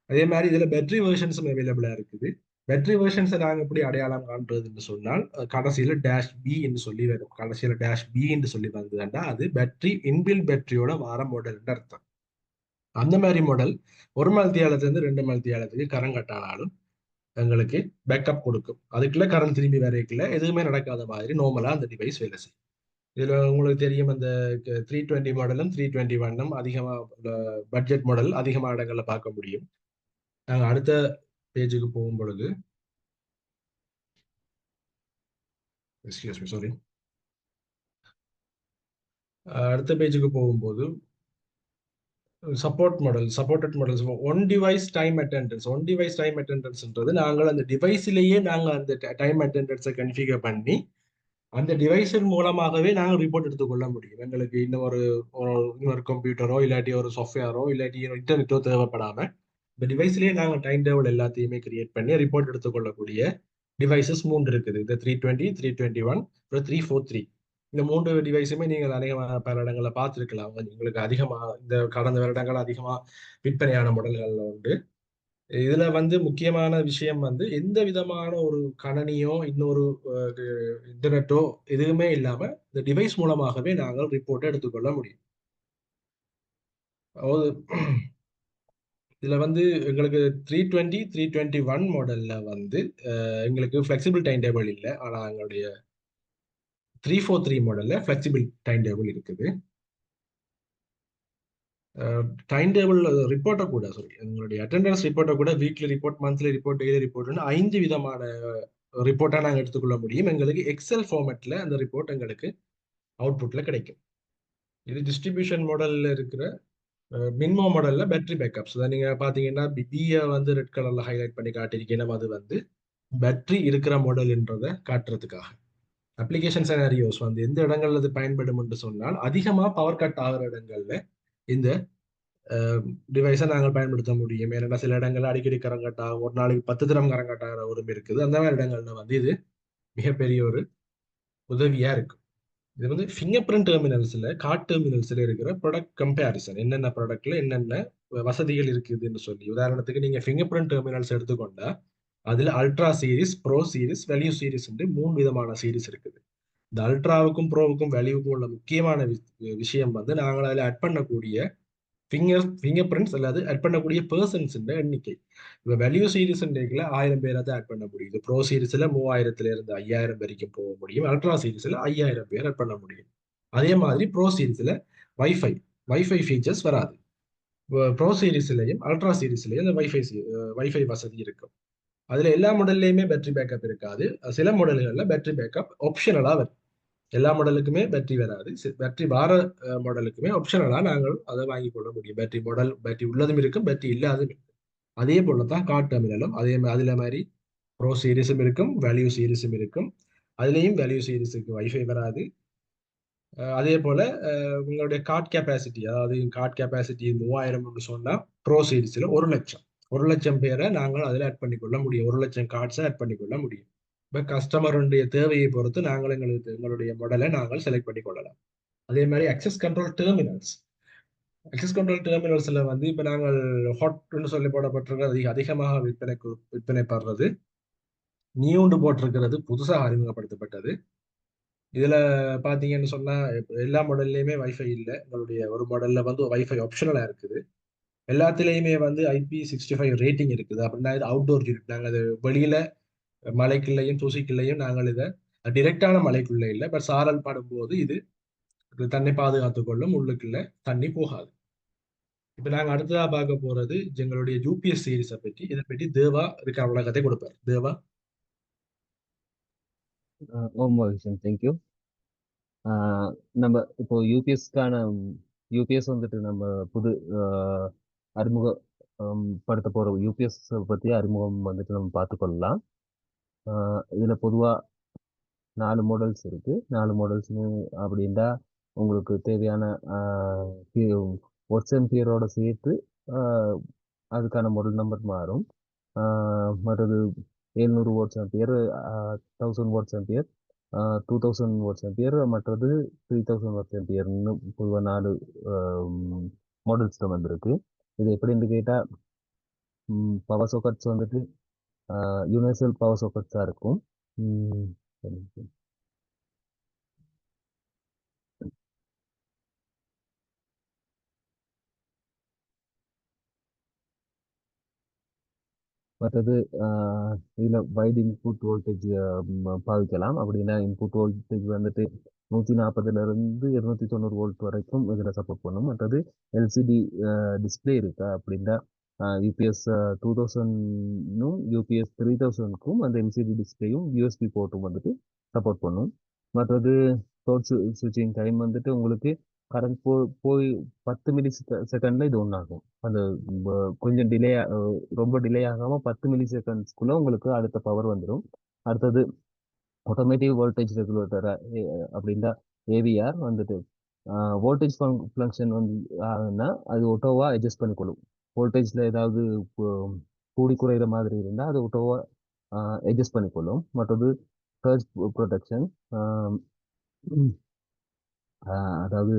A: அதே மாதிரி இதுல பேட்டரி வெர்ஷன்ஸும் அவைலபிளா இருக்குது. பேட்டரி வெர்ஷன்ஸை நாங்கள் எப்படி அடையாளம் காண்றதுன்னு சொன்னால் கடைசியில -B என்று சொல்லி வரும். கடைசியில -B என்று சொல்லி வந்ததுன்னா அது பேட்டரி இன்பில் பேட்டரியோட வார மாடல் அர்த்தம். அந்த மாதிரி மாடல் 1 மணித்தியாலத்திலிருந்து 2 மணித்தியாலத்துக்கு கரண்ட் கட்டானாலும் எங்களுக்கு பேக்கப் கொடுக்கும். அதுக்குள்ள கரண்ட் திரும்பி வரைக்குள்ள எதுவுமே நடக்காத மாதிரி நார்மலா அந்த டிவைஸ் வேலை செய்யும். இதுல உங்களுக்கு தெரியும், அந்த 320 மாடலும் 321 அதிகமா பட்ஜெட் மாடல் அதிகமான இடங்கள்ல பார்க்க முடியும். நாங்கள் அடுத்த பேஜுக்கு போகும் பொழுது சாரி, அடுத்த பேஜுக்கு போகும்போது supported models. One device time அட்டெண்டன்ஸ்ன்றது நாங்கள் அந்த டிவைஸ்லேயே நாங்கள் அந்த டைம் அட்டெண்டன்ஸை கன்ஃபிகர் பண்ணி அந்த டிவைஸின் மூலமாகவே நாங்கள் ரிப்போர்ட் எடுத்துக்கொள்ள முடியும். எங்களுக்கு இன்னொரு கம்ப்யூட்டரோ இல்லாட்டி ஒரு சாஃப்ட்வேரோ இல்லாட்டி இன்டர்நெட்டோ தேவைப்படாம இந்த டிவைஸ்லேயே நாங்கள் டைம் டேபிள் எல்லாத்தையுமே கிரியேட் பண்ணி ரிப்போர்ட் எடுத்துக்கொள்ளக்கூடிய டிவைசஸ் 3 இருக்குது. இந்த 320, 321, அப்புறம் 343. இந்த 3 டிவைஸுமே நீங்கள் அநேகமாக பல இடங்களில் பார்த்துருக்கலாம். உங்களுக்கு அதிகமாக இந்த கடந்த வருடங்கள் அதிகமாக விற்பனையான மாடல்கள்ல உண்டு. இதுல வந்து முக்கியமான விஷயம் வந்து எந்த விதமான ஒரு கணனியோ இன்னொரு இன்டர்நெட்டோ எதுவுமே இல்லாம இந்த டிவைஸ் மூலமாகவே நாங்கள் ரிப்போர்ட்டை எடுத்துக்கொள்ள முடியும். அதாவது இதுல வந்து எங்களுக்கு 320, 321 மாடல்ல வந்து எங்களுக்கு ஃபிளெக்சிபிள் டைம் டேபிள் இல்லை. ஆனா எங்களுடைய 343 மாடல்ல ஃபிளெக்சிபிள் டைம் டேபிள் இருக்குது. டைம் டேபிள் ரிப்போர்ட்டை கூட எங்களுடைய அட்டெண்டன்ஸ் ரிப்போர்ட்டை கூட weekly report, monthly report, daily ரிப்போர்ட்னு 5 விதமான ரிப்போர்ட்டா நாங்கள் எடுத்துக்கொள்ள முடியும். எங்களுக்கு எக்ஸல் ஃபார்மேட்ல அந்த ரிப்போர்ட் எங்களுக்கு அவுட்புட்ல கிடைக்கும். இது டிஸ்ட்ரிபியூஷன் மாடல்ல இருக்கிற மின்மோ மாடல்ல பேட்டரி பேக்கப்ஸ். நீங்க பாத்தீங்கன்னா பிபியை வந்து ரெட் கலர்ல ஹைலைட் பண்ணி காட்டியிருக்கேன். அது வந்து பேட்டரி இருக்கிற மாடல்ன்றதை காட்டுறதுக்காக. அப்ளிகேஷன் சினாரியோஸ் வந்து எந்த இடங்கள்ல இது பயன்படும் என்று சொன்னால் அதிகமா பவர் கட் ஆகிற இடங்கள்ல இந்த டிவைஸை நாங்கள் பயன்படுத்த முடியும். ஏன்னா சில இடங்கள்ல அடிக்கடி கரங்கட்டாகும், ஒரு நாளைக்கு 10 தரம் கரங்கட்டாகிற உரிமை இருக்குது. அந்த மாதிரி இடங்கள்ல வந்து இது மிகப்பெரிய ஒரு உதவியா இருக்கு. இது வந்து ஃபிங்கர் பிரிண்ட் டெர்மினல்ஸ்ல, கார்ட் டெர்மினல்ஸ்ல இருக்கிற ப்ராடக்ட் கம்பேரிசன், என்னென்ன ப்ராடக்ட்ல என்னென்ன வசதிகள் இருக்குதுன்னு சொல்லி. உதாரணத்துக்கு நீங்க ஃபிங்கர் பிரிண்ட் டெர்மினல்ஸ் எடுத்துக்கொண்டா அதுல ultra series, pro series, value series 3 விதமான சீரிஸ் இருக்குது. இந்த அல்ட்ராவுக்கும் ப்ரோவுக்கும் வேல்யூவுக்கும் உள்ள முக்கியமான விஷயம் வந்து நாங்கள் அதில் ஆட் பண்ணக்கூடிய ஃபிங்கர் பிரிண்ட்ஸ் அல்லது ஆட் பண்ணக்கூடிய பர்சன்ஸ் எண்ணிக்கை. இப்போ வேல்யூ சீரிஸ் 1000 பேரை தான் ஆட் பண்ண முடியுது. ப்ரோ சீரிஸ்ல 3000 இருந்து 5000 வரைக்கும் போக முடியும். அல்ட்ரா சீரிஸ்ல 5000 பேர் ஆட் பண்ண முடியும். அதே மாதிரி ப்ரோ சீரிஸ்ல வைஃபை வைஃபை ஃபீச்சர்ஸ் வராது. ப்ரோ சீரிஸ்லயும் அல்ட்ரா சீரிஸ்லயும் இந்த வைஃபை வசதி இருக்கும். அதுல எல்லா மாடல்லையுமே பேட்டரி பேக்கப் இருக்காது. சில மாடல்கள்ல பேட்டரி பேக்கப் ஆப்ஷனலா வரும். எல்லா மாடலுக்குமே பேட்டரி வராது. பேட்டரி வார மாடலுக்குமே ஆப்ஷனலா நாங்கள் அதை வாங்கி கொள்ள முடியும். பேட்டரி உள்ளதும் இருக்கும், பேட்டரி இல்லாததும் இருக்கும். அதே போல தான் கார்ட் டெர்மினலும் அதுல மாதிரி ப்ரோ சீரிஸும் இருக்கும், வேல்யூ சீரிஸும் இருக்கும். அதுலேயும் வேல்யூ சீரிஸுக்கு வைஃபை வராது. அதே போல உங்களுடைய கார்ட் கெப்பாசிட்டி, அதாவது கார்ட் கெப்பாசிட்டி 3000 சொன்னா ப்ரோ சீரிஸ்ல 1,00,000 பேரை நாங்கள் அதில் ஆட் பண்ணிக்கொள்ள முடியும். 1,00,000 கார்ட்ஸை ஆட் பண்ணிக்கொள்ள முடியும். இப்போ கஸ்டமருடைய தேவையை பொறுத்து நாங்கள் எங்களுடைய மாடலை நாங்கள் செலக்ட் பண்ணி கொள்ளலாம். அதே மாதிரி அக்சஸ் கண்ட்ரோல் டெர்மினல்ஸ்ல வந்து இப்போ நாங்கள் ஹாட்னு சொல்லி போடப்பட்டிருக்கிறது அதிகமாக விற்பனைப்படுறது, நியூண்டு போட்டிருக்கிறது புதுசாக அறிமுகப்படுத்தப்பட்டது. இதுல பாத்தீங்கன்னு சொன்னா எல்லா மாடல்லையுமே வைஃபை இல்லை. எங்களுடைய ஒரு மாடல்ல வந்து வைஃபை ஆப்ஷனலா இருக்குது. எல்லாத்துலேயுமே வந்து IP65 ரேட்டிங் இருக்குது. அப்படின்னா இது அவுட்டோர் யூனிட். நாங்கள் அது வெளியில மலைக்குள்ளையும் தூசிக்குள்ளையும் நாங்கள் இதை டிரெக்டான மலைக்குள்ள இல்லை, பட் சாரல் படும்போது இது தன்னை பாதுகாத்துக் கொள்ளும், உள்ளுக்குள்ள தண்ணி போகாது. இப்ப நாங்க அடுத்ததா பார்க்க போறது எங்களுடைய யூபிஎஸ் சீரிஸை பற்றி. இதை பற்றி தேவா இருக்கிற உலகத்தை கொடுப்பார். தேவா.
C: ஓம் மகேஷன், தேங்க்யூ. நம்ம இப்போ யூபிஎஸ் வந்துட்டு நம்ம புது அறிமுகப்படுத்த போற யூபிஎஸ் பத்தி அறிமுகம் வந்துட்டு நம்ம பார்த்துக்கொள்ளலாம். இதுல பொதுவா 4 மாடல்ஸ் இருக்கு. 4 மாடல்ஸ்னு அப்படின்னா உங்களுக்கு தேவையான ஒர்க்ஸ் எம்பியரோட சேர்த்து அதுக்கான மாடல் நம்பர் மாறும். மற்றது 700 watts ampere, 1000 watts ampere, 2000 watts ampere, மற்றது 3000 வாட்ஸ் ஆம்பியர்னு பொதுவாக 4 மாடல்ஸ் தான் வந்திருக்கு. இது எப்படின்னு கேட்டால் பவர் சாக்கெட்ஸ் வந்துட்டு யூனிவர்சல் பவர் சாக்கெட்ஸாக இருக்கும். மற்றது இதில் வைட் இன்புட் வோல்டேஜ் பாவிக்கலாம். அப்படின்னா இன்புட் வோல்டேஜ் வந்துட்டு 140 இருந்து 290 வோல்ட் வரைக்கும் இதில் சப்போர்ட் பண்ணும். மற்றது எல்சிடி டிஸ்பிளே இருக்கா அப்படின்னா யூபிஎஸ் 2000னும் யூபிஎஸ் 3000க்கும் அந்த எல்சிடி டிஸ்பிளேயும் யூஎஸ்பி போர்ட்டும் வந்துட்டு சப்போர்ட் பண்ணும். மற்றது ஷார்ட் ஸ்விட்சிங் டைம் வந்துட்டு உங்களுக்கு கரண்ட் போய் 10 மில்லி செகண்ட்ல இது ஒன்றாகும். அந்த கொஞ்சம் ரொம்ப டிலே ஆகாம 10 மில்லி செகண்ட்ஸ்குள்ள உங்களுக்கு அடுத்த பவர் வந்துடும். அடுத்தது ஆட்டோமேட்டிக் வோல்டேஜ் ரெகுலேட்டர் அப்படின்னா ஏவிஆர் வந்துட்டு வோல்டேஜ் ஃபங்க்ஷன் வந்து ஆகுதுன்னா அது ஒட்டோவா அட்ஜஸ்ட் பண்ணிக்கொள்ளும். வோல்டேஜ்ல ஏதாவது கூடி குறைகிற மாதிரி இருந்தால் அது ஒட்டோவா அட்ஜஸ்ட் பண்ணிக்கொள்ளும். மற்றது சர்ஜ் ப்ரொடெக்ஷன், அதாவது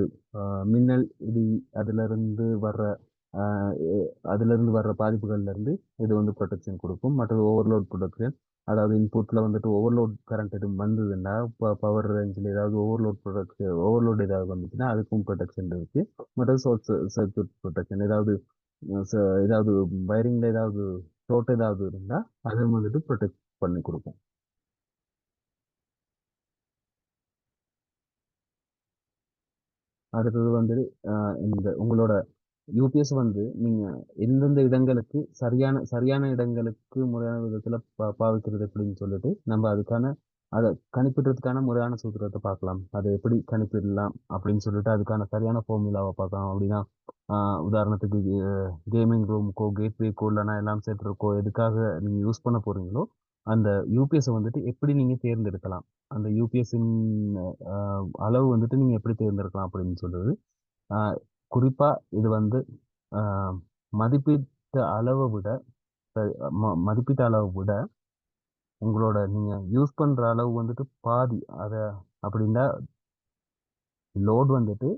C: மின்னல் இடி அதிலிருந்து வர்ற பாதிப்புகள்ல இருந்து இது வந்து ப்ரொடெக்ஷன் கொடுக்கும். மற்றது ஓவர்லோட் ப்ரொடெக்ஷன், அதாவது இன்புட்ல வந்துட்டு ஓவர்லோட் கரண்ட் எதுவும் வந்ததுன்னா பவர் ரேஞ்சில் ஏதாவது ஓவர்லோட் ஏதாவது வந்துச்சுன்னா அதுக்கும் ப்ரொடெக்ஷன் இருக்கு. மற்றது சர்க்யூட் ப்ரொடெக்ஷன், ஏதாவது வயரிங்ல ஏதாவது ஷார்ட் ஏதாவது இருந்தால் அதை வந்துட்டு ப்ரொடெக்ட் பண்ணி கொடுக்கும். அடுத்தது வந்து இந்த உங்களோட யூபிஎஸ் வந்து நீங்க எந்தெந்த இடங்களுக்கு சரியான இடங்களுக்கு முறையான விதத்துல பாவிக்கிறது எப்படின்னு சொல்லிட்டு நம்ம அதை கணிப்பிடுறதுக்கான முறையான சூத்திரத்தை பார்க்கலாம். அதை எப்படி கணிப்பிடலாம் அப்படின்னு சொல்லிட்டு அதுக்கான சரியான ஃபார்முலாவை பார்க்கலாம். அப்படின்னா உதாரணத்துக்கு கேமிங் ரூமுக்கோ கேட்வேக்கோ இல்லைன்னா எல்லாம் செட் இருக்கோ எதுக்காக நீங்க யூஸ் பண்ண போறீங்களோ அந்த யூபிஎஸ்ஸை வந்துட்டு எப்படி நீங்க தேர்ந்தெடுக்கலாம், அந்த யூபிஎஸ்ஸின் அளவு வந்துட்டு நீங்க எப்படி தேர்ந்தெடுக்கலாம் அப்படின்னு சொல்றது. குறிப்பா இது வந்து ஆஹ், மதிப்பீட்டு அளவை விட மதிப்பீட்டு அளவை விட உங்களோட நீங்க யூஸ் பண்ற அளவு வந்துட்டு பாதி அத அப்படின்னா லோட் வந்துட்டு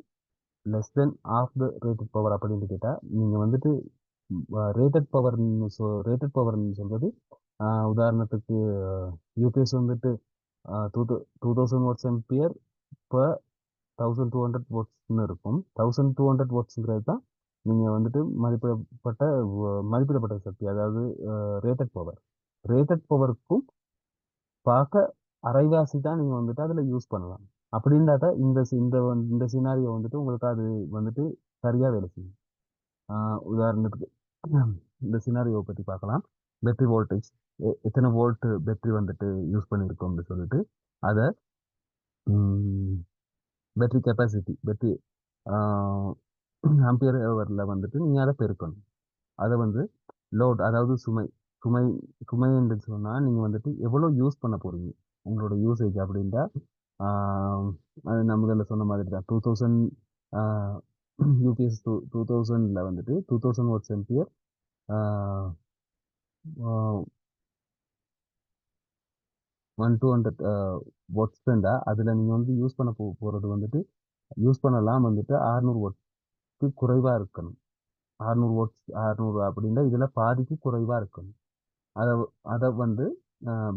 C: less than of the rated power அப்படின்னு கேட்டா நீங்க வந்துட்டு ரேட்டட் பவர்னு சொல்றது உதாரணத்துக்கு யூபிஎஸ் வந்துட்டு two two thousand watts ampere இப்போ 1200 வாட்ஸ்னு இருக்கும். 1200 வாட்ஸ்ங்கிறது தான் நீங்க வந்துட்டு மதிப்பிடப்பட்ட சக்தி, அதாவது ரேட்டட் பவர். ரேட்டட் பவருக்கும் பார்க்க அரைவாசி தான் நீங்க வந்துட்டு அதுல யூஸ் பண்ணலாம். அப்படின்னா தான் இந்த சினாரியோ வந்துட்டு உங்களுக்கு அது வந்துட்டு சரியா வேலை செய்யும். உதாரணத்துக்கு இந்த சினாரியோவை பத்தி பார்க்கலாம். பேட்டரி வோல்டேஜ் எத்தனை வோல்ட் பேட்டரி வந்துட்டு யூஸ் பண்ணியிருக்கோம் அப்படின்னு சொல்லிட்டு அதை பேட்டரி கெப்பாசிட்டி பேட்டரி ஆம்பியர் ஹவரில் வந்துட்டு நீங்கள் அதை பெருக்கணும். அதை வந்து லோட், அதாவது சுமை சுமை சுமை என்று சொன்னால் நீங்கள் வந்துட்டு எவ்வளோ யூஸ் பண்ண போகிறீங்க உங்களோட யூசேஜ் அப்படின்ட்டா அது நான் முதல்ல சொன்ன மாதிரி தான் 2000 யூபிஎஸ் 2000ல் வந்துட்டு 2000 வாட்ஸ் எம்பியர் 1200 வாட்ஸ் இருந்தா அதில் நீங்கள் வந்து யூஸ் பண்ண போகிறது வந்துட்டு யூஸ் பண்ணலாம் வந்துட்டு 600 வாட்ஸ்க்கு குறைவாக இருக்கணும். 600 அப்படின்னா இதில் பாதிக்கு குறைவாக இருக்கணும். அதை அதை வந்து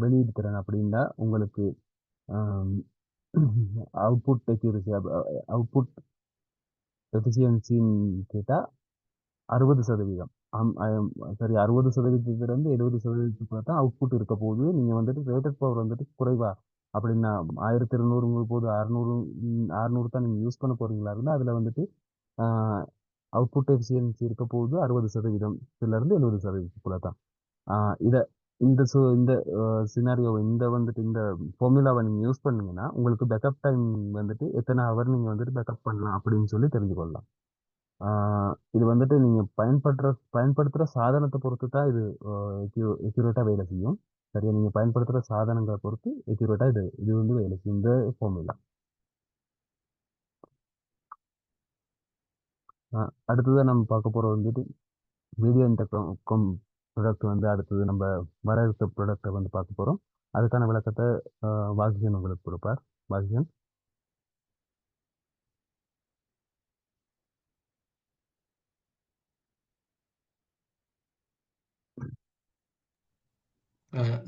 C: வெளியீடு திறன் அப்படின்னா உங்களுக்கு அவுட்புட் எக்யூரசி அவுட்புட் எஃபிஷியன்சின்னு கேட்டால் 60%. சரி, 60%லேருந்து 70%க்குள்ள தான் அவுட்புட் இருக்க போது. நீங்கள் வந்துட்டு ரேட்டட் பவர் வந்துட்டு குறைவா அப்படின்னா 1200 போது 600 தான் நீங்கள் யூஸ் பண்ண போறீங்களா இருந்தால் அதில் வந்துட்டு அவுட்புட் எஃபிஷியன்சி இருக்க போது 60%லேருந்து 70%க்குள்ள தான். இதை இந்த சினாரியோவை இந்த ஃபார்முலாவை நீங்கள் யூஸ் பண்ணீங்கன்னா உங்களுக்கு பேக்கப் டைம் வந்துட்டு எத்தனை ஹவர் நீங்கள் வந்துட்டு பேக்கப் பண்ணலாம் அப்படின்னு சொல்லி தெரிஞ்சுக்கொள்ளலாம். இது வந்துட்டு நீங்கள் பயன்படுத்துகிற சாதனத்தை பொறுத்து தான் இது எக்யூரேட்டாக வேலை செய்யும். சரியா, நீங்கள் பயன்படுத்துகிற சாதனங்களை பொறுத்து எக்யூரேட்டாக இது வந்து வேலை செய்யும் இந்த ஃபார்முலா. அடுத்ததான் நம்ம பார்க்க போகிற வந்துட்டு வீடியோ இன்டர்காம் ப்ராடக்ட் வந்து அடுத்தது நம்ம வர இருக்க ப்ராடக்டை வந்து பார்க்க போகிறோம். அதுக்கான விளக்கத்தை வாகிஷன் உங்களுக்கு கொடுப்பார். வாகிஷன்.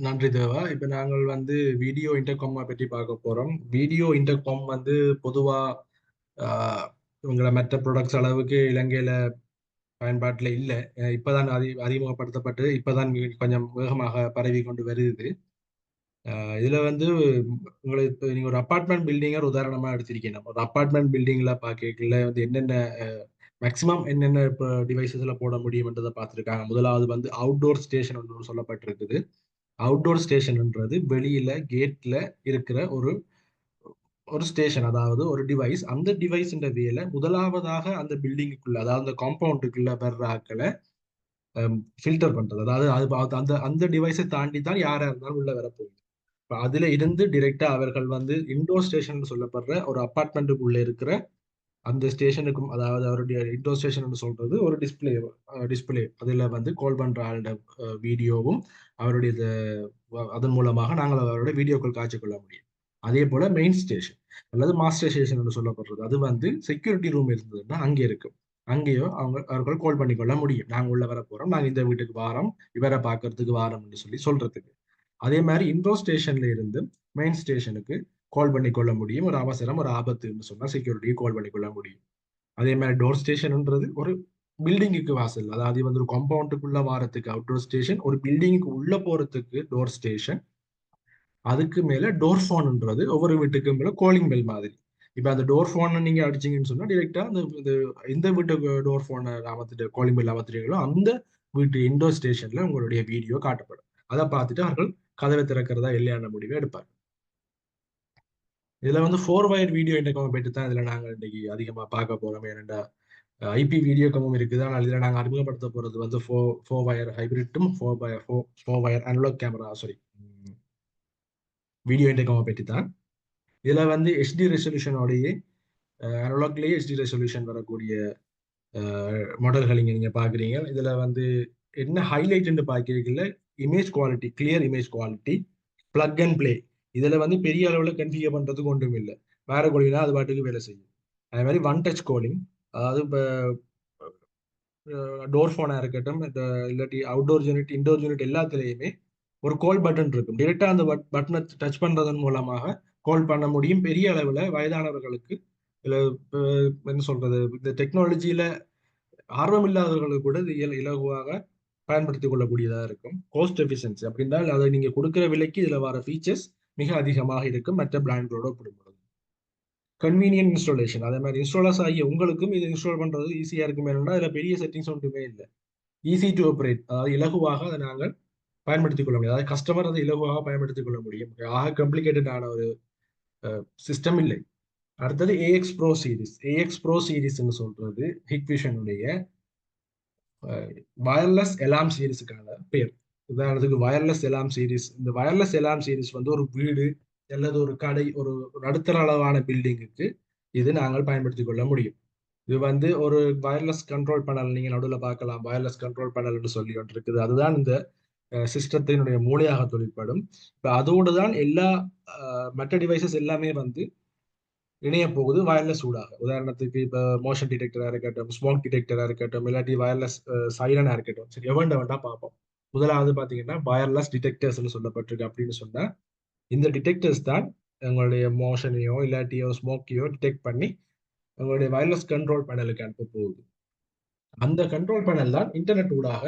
A: நன்றி தேவா. இப்போ நாங்கள் வந்து வீடியோ இன்டர்காமை பற்றி பார்க்க போகிறோம். வீடியோ இன்டர்காம் வந்து பொதுவாக இவங்களை மற்ற ப்ராடக்ட்ஸ் அளவுக்கு இலங்கையில் பயன்பாட்டில் இல்லை. இப்போதான் அறிமுகப்படுத்தப்பட்டு இப்போதான் கொஞ்சம் வேகமாக பரவி கொண்டு வருது. இதில் வந்து உங்களுக்கு இப்போ நீங்கள் ஒரு அப்பார்ட்மெண்ட் பில்டிங்கை உதாரணமாக எடுத்திருக்கீங்க. ஒரு அப்பார்ட்மெண்ட் பில்டிங்கில் பார்க்கல வந்து என்னென்ன மேக்ஸிமம் என்னென்ன இப்போ டிவைசஸில் போட முடியும்ன்றதை பார்த்துருக்காங்க. முதலாவது வந்து அவுட்டோர் ஸ்டேஷன் ஒன்று சொல்லப்பட்டிருக்குது. அவுட்டோர் ஸ்டேஷன்ன்றது வெளியில கேட்ல இருக்கிற ஒரு ஸ்டேஷன், அதாவது ஒரு டிவைஸ். அந்த டிவைஸின் வேலை முதலாவதாக அந்த பில்டிங்குக்குள்ள, அதாவது அந்த காம்பவுண்டுக்குள்ள வர்ற ஆக்களை ஃபில்டர் பண்றது. அதாவது அந்த அந்த டிவைஸை தாண்டி தான் யாரா இருந்தாலும் உள்ள வரப்போகுது. அதுல இருந்து டிரெக்டா அவர்கள் வந்து இன்டோர் ஸ்டேஷன் சொல்லப்படுற ஒரு அப்பார்ட்மெண்ட்டுக்குள்ள இருக்கிற அந்த ஸ்டேஷனுக்கும், அதாவது அவருடைய இன்டோர் ஸ்டேஷன் சொல்றது ஒரு டிஸ்பிளே அதுல வந்து கால் பண்ற ஆளோட வீடியோவும் அவருடைய அதன் மூலமாக நாங்கள் அவரோட வீடியோக்கள் காட்சி கொள்ள முடியும். அதே போல மெயின் ஸ்டேஷன் அல்லது மாஸ்டர் ஸ்டேஷன் என்று சொல்லப்படுறது அது வந்து செக்யூரிட்டி ரூம் இருந்ததுன்னா அங்கே இருக்கும். அங்கேயோ அவர்கள் கால் பண்ணி கொள்ள முடியும். நாங்கள் உள்ள வர போறோம், நாங்கள் இந்த வீட்டுக்கு வாரோம், இவரை பார்க்கறதுக்கு வாரோம் என்று சொல்றதுக்கு. அதே மாதிரி இன்டோர் ஸ்டேஷன்ல இருந்து மெயின் ஸ்டேஷனுக்கு கால் பண்ணி கொள்ள முடியும். ஒரு அவசரம், ஒரு ஆபத்துன்னு சொன்னா செக்யூரிட்டிக்கு கால் பண்ணி கொள்ள முடியும். அதே மாதிரி டோர் ஸ்டேஷன்ன்றது ஒரு பில்டிங்குக்கு வாசல், அதாவது வந்து ஒரு காம்பவுண்டுக்குள்ள வாரத்துக்கு அவுட்டோர் ஸ்டேஷன், ஒரு பில்டிங்குக்கு உள்ள போறதுக்கு டோர் ஸ்டேஷன். அதுக்கு மேல டோர் போன்ன்றது ஒவ்வொரு வீட்டுக்கு மேல காலிங் பெல் மாதிரி. இப்ப அந்த டோர் போன் நீங்க அடிச்சீங்கன்னு சொன்னா டிரெக்டா இந்த வீட்டுக்கு டோர் போனை அமர்த்திட்டு காலிங் பெல் அமர்த்துறீங்களோ அந்த வீட்டு இன்டோர் ஸ்டேஷன்ல உங்களுடைய வீடியோ காட்டப்படும். அதை பார்த்துட்டு அவர்கள் கதவை திறக்கிறதா இல்லையான முடிவை எடுப்பார். இதுல வந்து 4 வயர் வீடியோ இன்டர்காம் போயிட்டு தான் இதுல நாங்க இன்னைக்கு அதிகமா பார்க்க போறோம். ஏன்னா ஐபி வீடியோ கமும் இருக்குது. ஆனால் இதுல நாங்க அறிமுகப்படுத்த போறது வந்து 4 வயர் ஹைபிரிட்டும் 4 wire analog camera video intercom பற்றி தான். இதுல வந்து HD ரெசல்யூஷனோடையே அனலாக்லேயே HD ரெசல்யூஷன் வரக்கூடிய மாடல்கள் இங்கே நீங்கள் பார்க்குறீங்க. இதில் வந்து என்ன ஹைலைட்னு பார்க்குறீங்கள, image quality, clear image quality, plug and play. இதில் வந்து பெரிய அளவில் கன்ஃபிகர் பண்ணுறதுக்கு ஒன்றும் இல்லை. வேற கோலினா அது பாட்டுக்கு வேலை செய்யும். அதே மாதிரி ஒன் டச் கோலிங், அதாவது இப்போ டோர் ஃபோனாக இருக்கட்டும், இல்லாட்டி அவுட்டோர் யூனிட், இன்டோர் யூனிட் எல்லாத்துலேயுமே ஒரு கால் பட்டன் இருக்கும். டிரெக்டாக அந்த பட்டனை டச் பண்ணுறதன் மூலமாக கால் பண்ண முடியும். பெரிய அளவில் வயதானவர்களுக்கு இல்லை என்ன சொல்றது, இந்த டெக்னாலஜியில ஆர்வம் இல்லாதவர்களுக்கு கூட இது இலகுவாக பயன்படுத்திக் கொள்ளக்கூடியதாக இருக்கும். காஸ்ட் எஃபிஷியன்சி அப்படின்னால் அதை நீங்க கொடுக்குற விலைக்கு இதுல வர ஃபீச்சர்ஸ் மிக அதிகமாக இருக்கும் மற்ற பிராண்டோட ஒப்பிடும்போது. கன்வீனியன்ட் இன்ஸ்டாலேஷன், அதே மாதிரி இன்ஸ்டாலர்ஸ் ஆகிய உங்களுக்கும் இது இன்ஸ்டால் பண்றது ஈஸியா இருக்கும். என்னன்னா அதுல பெரிய செட்டிங்ஸ் ஒன்றுமே இல்லை. ஈஸி டு ஆப்ரேட், அதாவது இலகுவாக அதை நாங்கள் பயன்படுத்திக் கொள்ள முடியும். அதாவது கஸ்டமர் அதை இலகுவாக பயன்படுத்திக் கொள்ள முடியும். ஆக காம்ப்ளிகேட்டடான ஒரு சிஸ்டம் இல்லை. அடுத்தது AX pro series. AX pro சீரிஸ்ன்னு சொல்றது ஹிக்விஷனுடைய வயர்லெஸ் எலாம் சீரிஸுக்கான பேர். உதாரணத்துக்கு வயர்லெஸ் எலாம் சீரிஸ். இந்த வயர்லெஸ் எலாம் சீரிஸ் வந்து ஒரு வீடு அல்லது ஒரு கடை, ஒரு நடுத்தர அளவான பில்டிங்குக்கு இது நாங்கள் பயன்படுத்திக் கொள்ள முடியும். இது வந்து ஒரு வயர்லெஸ் கண்ட்ரோல் பேனல் நீங்க நடுவில் பார்க்கலாம். வயர்லெஸ் கண்ட்ரோல் பேனல்னு சொல்லி ஒன்று இருக்குது. அதுதான் இந்த சிஸ்டத்தினுடைய மூளையாக தொழிற்படும். இப்போ அதோடு தான் எல்லா மற்ற டிவைசஸ் எல்லாமே வந்து இணைய போகுது வயர்லெஸ் ஊடாக. உதாரணத்துக்கு இப்போ மோஷன் டிடெக்டராக இருக்கட்டும், ஸ்மோக் டிடெக்டராக இருக்கட்டும், இல்லாட்டி வயர்லெஸ் சைலனாக இருக்கட்டும். சரி, வேண்டா பார்ப்போம். முதலாவது பார்த்தீங்கன்னா வயர்லெஸ் டிடெக்டர்ஸ்னு சொல்லப்பட்டிருக்கு. அப்படின்னு சொன்னா இந்த டிடெக்டர்ஸ் தான் உங்களுடைய மோஷனையோ இல்லாட்டியோ ஸ்மோக்கையோ டிடெக்ட் பண்ணி உங்களுடைய வயர்லெஸ் கண்ட்ரோல் பேனலுக்கு அனுப்ப போகுது. அந்த கண்ட்ரோல் பேனல் தான் இன்டர்நெட் ஊடாக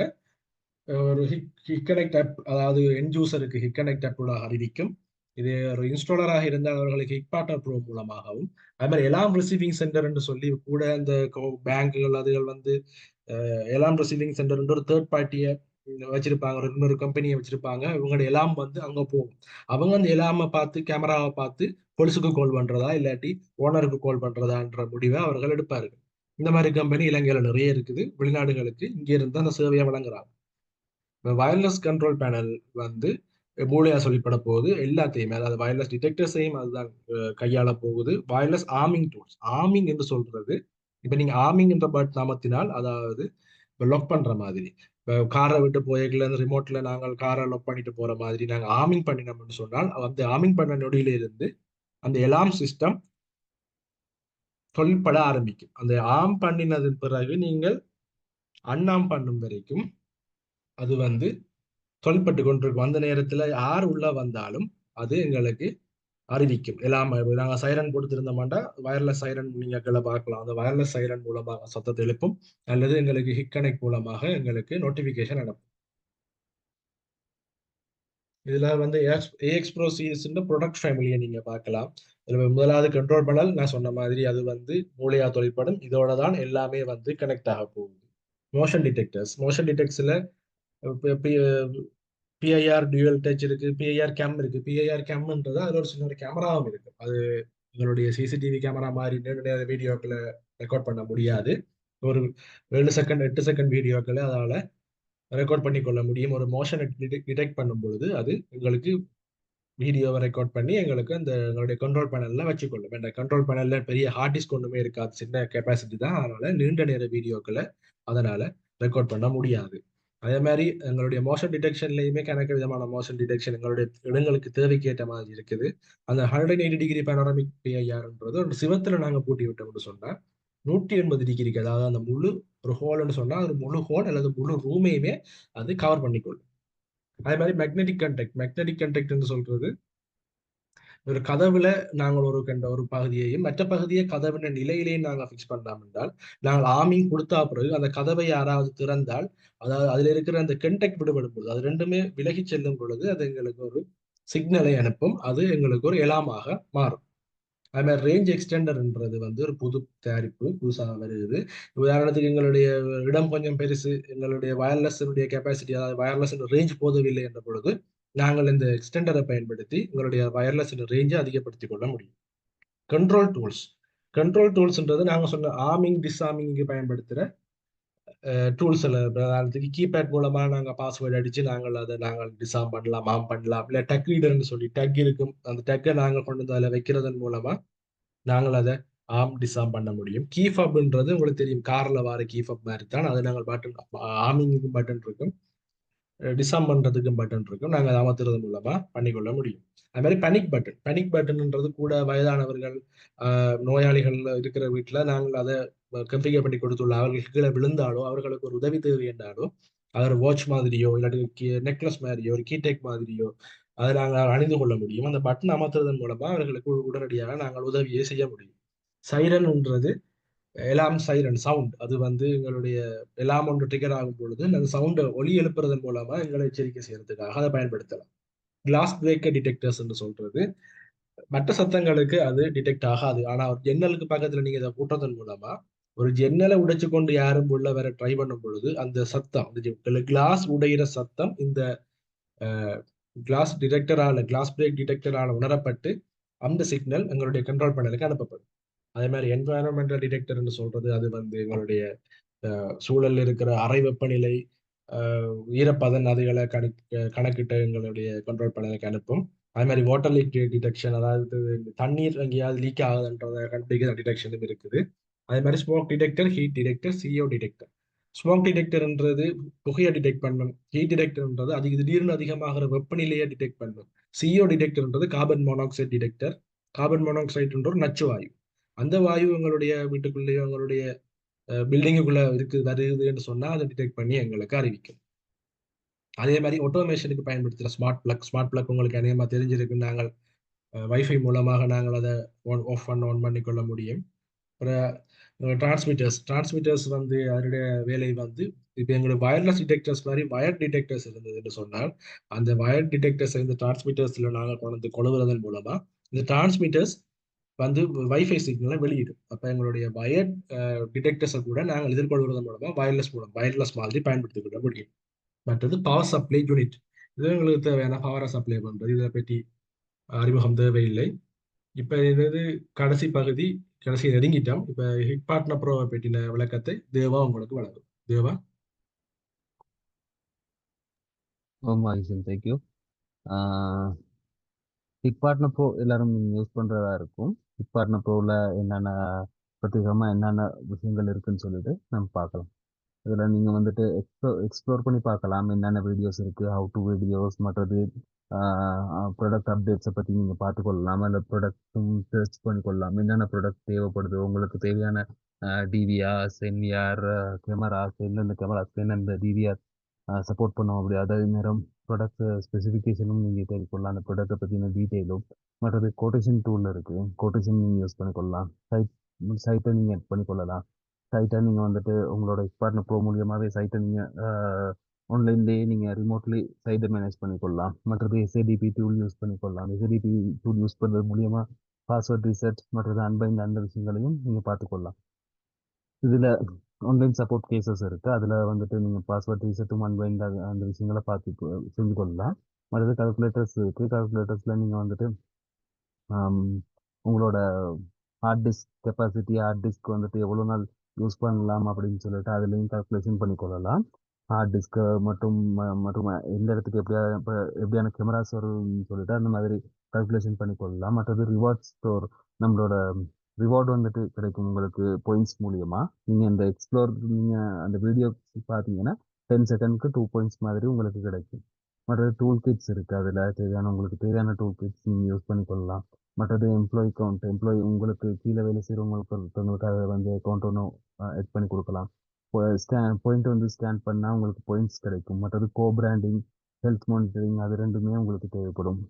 A: ஒரு ஹிக் கனெக்ட் ஆப், அதாவது எண்ட் யூசருக்கு ஹிக் கனெக்ட் ஆப் ஊடாக அறிவிக்கும். இது ஒரு இன்ஸ்டாலராக இருந்தால் அவர்களுக்கு ஹிக் பார்ட்னர் ப்ரோ மூலமாகவும், அது மாதிரி எலாம் ரிசீவிங் சென்டர் என்று சொல்லி கூட இந்த பேங்குகள் அதுகள் வந்து எலாம் ரிசீவிங் சென்டர் ஒரு தேர்ட் பார்ட்டியை வச்சிருப்பாங்க, இன்னொரு கம்பெனியை வச்சிருப்பாங்க. இவங்களோட எலாம் வந்து அங்க போகும். அவங்க அந்த எலாமை பார்த்து கேமராவை பார்த்து போலீஸுக்கு கால் பண்றதா இல்லாட்டி ஓனருக்கு கால் பண்றதான்ற முடிவை அவர்கள் எடுப்பார்கள். இந்த மாதிரி கம்பெனி இலங்கையில நிறைய இருக்குது. வெளிநாடுகளுக்கு இங்க இருந்து அந்த சேவையை வழங்குறாங்க. வயர்லெஸ் கண்ட்ரோல் பேனல் வந்து மூளையா சொல்லிப்பட போகுது எல்லாத்தையுமே, அதாவது வயர்லெஸ் டிடெக்டர்ஸையும் அதுதான் கையாள போகுது. Wireless arming tools. ஆர்மிங் என்று சொல்றது, இப்ப நீங்க ஆர்மிங் என்ற பட் நாமத்தினால், அதாவது லாக் பண்ற மாதிரி, இப்போ காரை விட்டு போய்க்கல அந்த ரிமோட்ல நாங்கள் காரை லாக் பண்ணிட்டு போற மாதிரி நாங்க ஆர்மிங் பண்ணினோம்னு சொன்னால், அந்த ஆர்மிங் பண்ண நொடியில இருந்து அந்த எலாம் சிஸ்டம் தொழில்பட ஆரம்பிக்கும். அந்த ஆம் பண்ணினது பிறகு நீங்கள் அன்ஆம் பண்ணும் வரைக்கும் அது வந்து தொல்பட்டு கொண்டிருக்கும். அந்த நேரத்துல யார் உள்ள வந்தாலும் அது எங்களுக்கு அறிவிக்கும். எல்லாம் நாங்க சைரன் கொடுத்திருந்தோம்னா வயர்லெஸ் சைரன் நீங்க பார்க்கலாம். அந்த வயர்லெஸ் சைரன் மூலமாக சத்தத்தை எழுப்பும், அல்லது எங்களுக்கு ஹிக் கனெக்ட் மூலமாக எங்களுக்கு நோட்டிபிகேஷன் அனுப்பும். இதுல வந்து ஏஎக்ஸ் ப்ரோ சீரிஸ் ப்ரொடக்ட் ஃபேமிலியை நீங்க பார்க்கலாம். இதுல முதலாவது கண்ட்ரோல் பேனல் நான் சொன்ன மாதிரி அது வந்து மூளையா தொழிற்படும். இதோட தான் எல்லாமே வந்து கனெக்ட் ஆக போகுது. Motion detectors. மோஷன் டிடெக்ட்ஸ்ல பிஐஆர் டியூவல் டச் இருக்கு, பிஐஆர் கேம் இருக்கு. பிஐஆர் கேம்ன்றது அதுல ஒரு சின்ன ஒரு கேமராவும் இருக்கு. அது எங்களுடைய சிசிடிவி கேமரா மாதிரி நேர வீடியோக்களை ரெக்கார்ட் பண்ண முடியாது. ஒரு 7 செகண்ட் 8 செகண்ட் வீடியோக்களை அதால ரெக்கார்ட் பண்ணி கொள்ள முடியும். ஒரு மோஷனை டிடெக்ட் பண்ணும் பொழுது அது எங்களுக்கு வீடியோவை ரெக்கார்ட் பண்ணி எங்களுக்கு அந்த எங்களுடைய கண்ட்ரோல் பேனல்ல வச்சுக்கொள்ளும். இந்த கண்ட்ரோல் பேனல்ல பெரிய ஹார்ட் டிஸ்க் ஒன்றுமே இருக்காது, சின்ன கெப்பாசிட்டி தான். அதனால நீண்ட நேர வீடியோக்களை அதனால ரெக்கார்ட் பண்ண முடியாது. அதே மாதிரி எங்களுடைய மோஷன் டிடெக்ஷன்லையுமே கணக்கு விதமான மோஷன் டிடெக்ஷன் எங்களுடைய இடங்களுக்கு தேவைக்கேற்ற மாதிரி இருக்குது. அந்த 180 டிகிரி பேனோராமிக் பிஐஆர்ன்றது ஒரு சிவத்துல நாங்க பூட்டி விட்டோம்னு சொன்னா 180 டிகிரிக்கு, அதாவது அந்த முழு ஒரு ஹோல்னு சொன்னா ஒரு முழு ஹோல் அல்லது முழு ரூமையுமே அது கவர் பண்ணிக்கொள்ளும். அதே மாதிரி மேக்னெட்டிக் கண்டெக்ட். மேக்னெட்டிக் கண்டெக்ட்னு சொல்றது ஒரு கதவுல நாங்கள் ஒரு பகுதியையும் மற்ற பகுதியை கதவின நிலையிலேயும் நாங்கள் ஃபிக்ஸ் பண்ணலாம் என்றால், நாங்கள் ஆர்மிங் கொடுத்தா பிறகு அந்த கதவை யாராவது திறந்தால், அதாவது அதுல இருக்கிற அந்த கண்டெக்ட் விடுபடும் பொழுது அது ரெண்டுமே விலகி செல்லும் பொழுது அது எங்களுக்கு ஒரு சிக்னலை அனுப்பும். அது எங்களுக்கு ஒரு எலாமாக மாறும். அது மாதிரி ரேஞ்ச் எக்ஸ்டெண்டர்ன்றது வந்து ஒரு புது தயாரிப்பு, புதுசாக வருது. உதாரணத்துக்கு எங்களுடைய இடம் கொஞ்சம் பெருசு, எங்களுடைய வயர்லெஸ்னுடைய கெப்பாசிட்டி, அதாவது வயர்லெஸ் ரேஞ்ச் போதவில்லை என்ற பொழுது நாங்கள் இந்த எக்ஸ்டெண்டரை பயன்படுத்தி எங்களுடைய வயர்லெஸ் ரேஞ்சை அதிகப்படுத்திக் கொள்ள முடியும். Control tools. கண்ட்ரோல் டூல்ஸ்ன்றது நாங்க சொன்ன ஆர்மிங் டிஸ்ஆர்மிங்க்கு பயன்படுத்துகிற டூல்ஸ் எல்லாம். கீபேட் மூலமா நாங்கள் பாஸ்வேர்டு அடிச்சு நாங்கள் டிஸ்ஆர்ம் பண்ணலாம், ஆம் பண்ணலாம். இல்லை டக் ரீடர்னு சொல்லி டக் இருக்கும், அந்த டக்கை நாங்கள் கொண்டு வந்து அதில் வைக்கிறதன் மூலமா நாங்கள் அதை ஆர்ம் டிஸ்ஆர்ம் பண்ண முடியும். கீ ஃபப்ன்றது உங்களுக்கு தெரியும், கார்ல வர கீ ஃபப் மாதிரி தான். அது நாங்கள் பட்டன் ஆர்மிங்கும் பட்டன் இருக்கும், டிஸ்ஆர்ம் பண்றதுக்கும் பட்டன் இருக்கும். நாங்கள் அதை அமர்த்துறது மூலமா பண்ணிக்கொள்ள முடியும். அது மாதிரி பேனிக் பட்டன்ன்றது கூட வயதானவர்கள், நோயாளிகள் இருக்கிற வீட்டில் நாங்கள் அதை கன்ஃபிகர் பண்ணி கொடுத்துள்ள அவர்கள் கீழே விழுந்தாலோ அவர்களுக்கு ஒரு உதவி தேவை என்றாலோ அவர் வாட்ச் மாதிரியோ இல்லாட்டி நெக்லஸ் மாதிரியோ ஒரு கீடெக் மாதிரியோ அதை நாங்கள் அணிந்து கொள்ள முடியும். அந்த பட்டன் அமர்த்துவதன் மூலமா அவர்களுக்கு உடனடியாக நாங்கள் உதவியை செய்ய முடியும். சைரன்ன்றது எலாம் சைரன் சவுண்ட், அது வந்து எங்களுடைய எலாம் ஒன்று ட்ரிகர் ஆகும் பொழுது அந்த சவுண்டை ஒலி எழுப்புறதன் மூலமா எங்களை எச்சரிக்கை செய்யறதுக்காக அதை பயன்படுத்தலாம். கிளாஸ் பிரேக்கர் டிடெக்டர்ஸ் என்று சொல்றது, மற்ற சத்தங்களுக்கு அது டிடெக்ட் ஆகாது. ஆனா ஒரு ஜன்னலுக்கு பக்கத்துல நீங்க இதை கூட்டுறதன் மூலமா ஒரு ஜன்னலை உடைச்சு கொண்டு யாரும் உள்ள வர ட்ரை பண்ணும் பொழுது அந்த சத்தம், கிளாஸ் உடையிற சத்தம் இந்த கிளாஸ் பிரேக் டிடெக்டரால உணரப்பட்டு அந்த சிக்னல் எங்களுடைய கண்ட்ரோல் பேனலுக்கு அனுப்பப்படும். அதே மாதிரி என்வாயரன்மெண்டல் டிடெக்டர்னு சொல்றது, அது வந்து எங்களுடைய சூழல்ல இருக்கிற அறை வெப்பநிலை, ஈரப்பதன் அதுகளை கணக்கிட்டு எங்களுடைய கண்ட்ரோல் பேனலுக்கு அனுப்பும். அதே மாதிரி வாட்டர் லீக் டிடெக்ஷன், அதாவது தண்ணீர் எங்கேயாவது லீக் ஆகுதுன்றதை கண்டுபிடிக்கிற டிடெக்ஷனும் இருக்குது. அதே மாதிரி smoke detector, heat detector, CO detector. Smoke டிடெக்டர்ன்றது புகையை டிடெக்ட் பண்ணும். ஹீட் டிடெக்டர்ன்றது திடீர்னு அதிகமாகிற வெப்பநிலையை டிடெக்ட் பண்ணும். சிஓ டிடெக்டர்ன்றது கார்பன் மோனாக்சைடு டிடெக்டர். கார்பன் மோனாக்சைடுன்ற ஒரு நச்சு வாயு. அந்த வாயு எங்களுடைய வீட்டுக்குள்ளேயோ எங்களுடைய பில்டிங்குக்குள்ள வருதுன்னு சொன்னா அதை டிடெக்ட் பண்ணி எங்களுக்கு அறிவிக்கும். அதே மாதிரி ஆட்டோமேஷனுக்கு பயன்படுத்துகிற ஸ்மார்ட் பிளக் உங்களுக்கு அநேகமாக தெரிஞ்சிருக்கு. நாங்கள் வைஃபை மூலமாக நாங்கள் அதை ஆன் பண்ணி கொள்ள முடியும். டிரான்ஸ்மிட்டர்ஸ் வந்து அதனுடைய வேலை வந்து இப்போ எங்களுக்கு வயர்லெஸ் டிடெக்டர்ஸ் மாதிரி வயர் டிடெக்டர்ஸ் இருந்தது என்று சொன்னால், அந்த வயர் டிடெக்டர்ஸ் இந்த டிரான்ஸ்மிட்டர்ஸ்ல நாங்கள் கொண்டு கொழுவுறதன் மூலமா இந்த டிரான்ஸ்மிட்டர்ஸ் வந்து வைஃபை சிக்னலை வெளியிடும். அப்போ எங்களுடைய வயர் டிடெக்டர்ஸை கூட நாங்கள் எதிர்கொள்வதன் மூலமா வயர்லெஸ் மாதிரி பயன்படுத்திக் கொள்ள முடியும். மற்றது பவர் சப்ளை யூனிட், இது எங்களுக்கு தேவையான பவரை சப்ளை பண்றது. இதை பற்றி அறிமுகம் தேவையில்லை. இப்ப இது கடைசி பகுதி, கடைசி நெருங்கிட்டோம். இப்ப ஹிட் பார்ட்னர் ப்ரோவை பற்றின விளக்கத்தை தேவா உங்களுக்கு வழங்கும். தேவா.
C: தேங்க்யூ. ஹிட்பார்ட்னர் ப்ரோ எல்லாரும் யூஸ் பண்ணுறதா இருக்கும். ஹிட்பார்ட்னர் ப்ரோவில் என்னென்ன பிரத்யேகமாக என்னென்ன விஷயங்கள் இருக்குன்னு சொல்லிட்டு நம்ம பார்க்கலாம். இதில் நீங்கள் வந்துட்டு எக்ஸ்ப்ளோர் பண்ணி பார்க்கலாம் என்னென்ன வீடியோஸ் இருக்குது, ஹவு டு வீடியோஸ், மற்றது ப்ராடக்ட் அப்டேட்ஸை பற்றி நீங்கள் பார்த்துக்கொள்ளலாம். இல்லை ப்ராடக்ட்டும் சர்ச் பண்ணிக்கொள்ளலாம். என்னென்ன ப்ராடக்ட் தேவைப்படுது, உங்களுக்கு தேவையான டிவிஆர்ஸ், என்விஆர் கேமராஸ், எந்தெந்த கேமராஸ் என்னெந்த டிவிஆர் சப்போர்ட் பண்ணும், அப்படி அதே நேரம் ப்ராடக்ட் ஸ்பெசிஃபிகேஷனும் நீங்கள் தேடிக்கொள்ளலாம். அந்த ப்ராடக்ட்டை பற்றின டீட்டெயிலும். மற்றது கோட்டேஷன் டூல் இருக்குது, கோட்டேஷன் நீங்கள் யூஸ் பண்ணிக்கொள்ளலாம். சைட்டை நீங்கள் எட் பண்ணிக்கொள்ளலாம். சைட்டை நீங்கள் வந்துட்டு உங்களோட எக்ஸ்பார்ட்னர் ப்ரோ மூலியமாகவே சைட்டை நீங்கள் ஆன்லைன்லேயே நீங்கள் ரிமோட்லி சைட்டை மேனேஜ் பண்ணிக்கொள்ளலாம். மற்றது எஸ்ஏடிபி டூல் யூஸ் பண்ணிக்கொள்ளலாம். எஸ்ஏடிபி டூல் யூஸ் பண்ணுறது மூலியமாக பாஸ்வேர்ட் ரீசெட் மற்றது அன்பைண்ட் அந்த விஷயங்களையும் நீங்கள் பார்த்துக்கொள்ளலாம். இதில் ஆன்லைன் சப்போர்ட் கேசஸ் இருக்குது. அதில் வந்துட்டு நீங்கள் பாஸ்வேர்ட் ரீசெட்டும் அன்பைண்ட் அந்த விஷயங்களை செஞ்சு கொள்ளலாம். மற்றது கால்குலேட்டர்ஸ் இருக்குது. கால்குலேட்டர்ஸில் நீங்கள் வந்துட்டு உங்களோட hard disk capacity, hard disk வந்துட்டு எவ்வளோ நாள் யூஸ் பண்ணலாம் அப்படின்னு சொல்லிட்டு அதுலேயும் கால்குலேஷன் பண்ணிக்கொள்ளலாம். ஹார்ட் டிஸ்க்கு மற்றும் எந்த இடத்துக்கு எப்படியான கேமராஸ் வரும்னு சொல்லிட்டு அந்த மாதிரி கால்குலேஷன் பண்ணிக்கொள்ளலாம். மற்றது ரிவார்ட் ஸ்டோர், நம்மளோட ரிவார்டு வந்துட்டு கிடைக்கும் உங்களுக்கு பாயிண்ட்ஸ் மூலியமாக. நீங்கள் இந்த எக்ஸ்ப்ளோர் நீங்கள் அந்த வீடியோ பார்த்தீங்கன்னா 10 செகண்ட்க்கு 2 பாயிண்ட்ஸ் மாதிரி உங்களுக்கு கிடைக்கும். மற்றது டூல் கிட்ஸ் இருக்குது. அதில் உங்களுக்கு தேவையான டூல் கிட்ஸ் நீங்கள் யூஸ் பண்ணிக்கொள்ளலாம். மற்றது எம்ப்ளாயி கவுண்ட், உங்களுக்கு கீழே வேலை செய்கிறவங்களுக்கு அதை வந்து அக்கௌண்ட் ஒன்று எட் பண்ணி கொடுக்கலாம். பாயிண்ட் வந்து ஸ்கேன் பண்ணால் உங்களுக்கு பாயிண்ட்ஸ் கிடைக்கும். மற்றது கோ பிராண்டிங், ஹெல்த் மானிட்டரிங், அது ரெண்டுமே உங்களுக்கு தேவைப்படும்.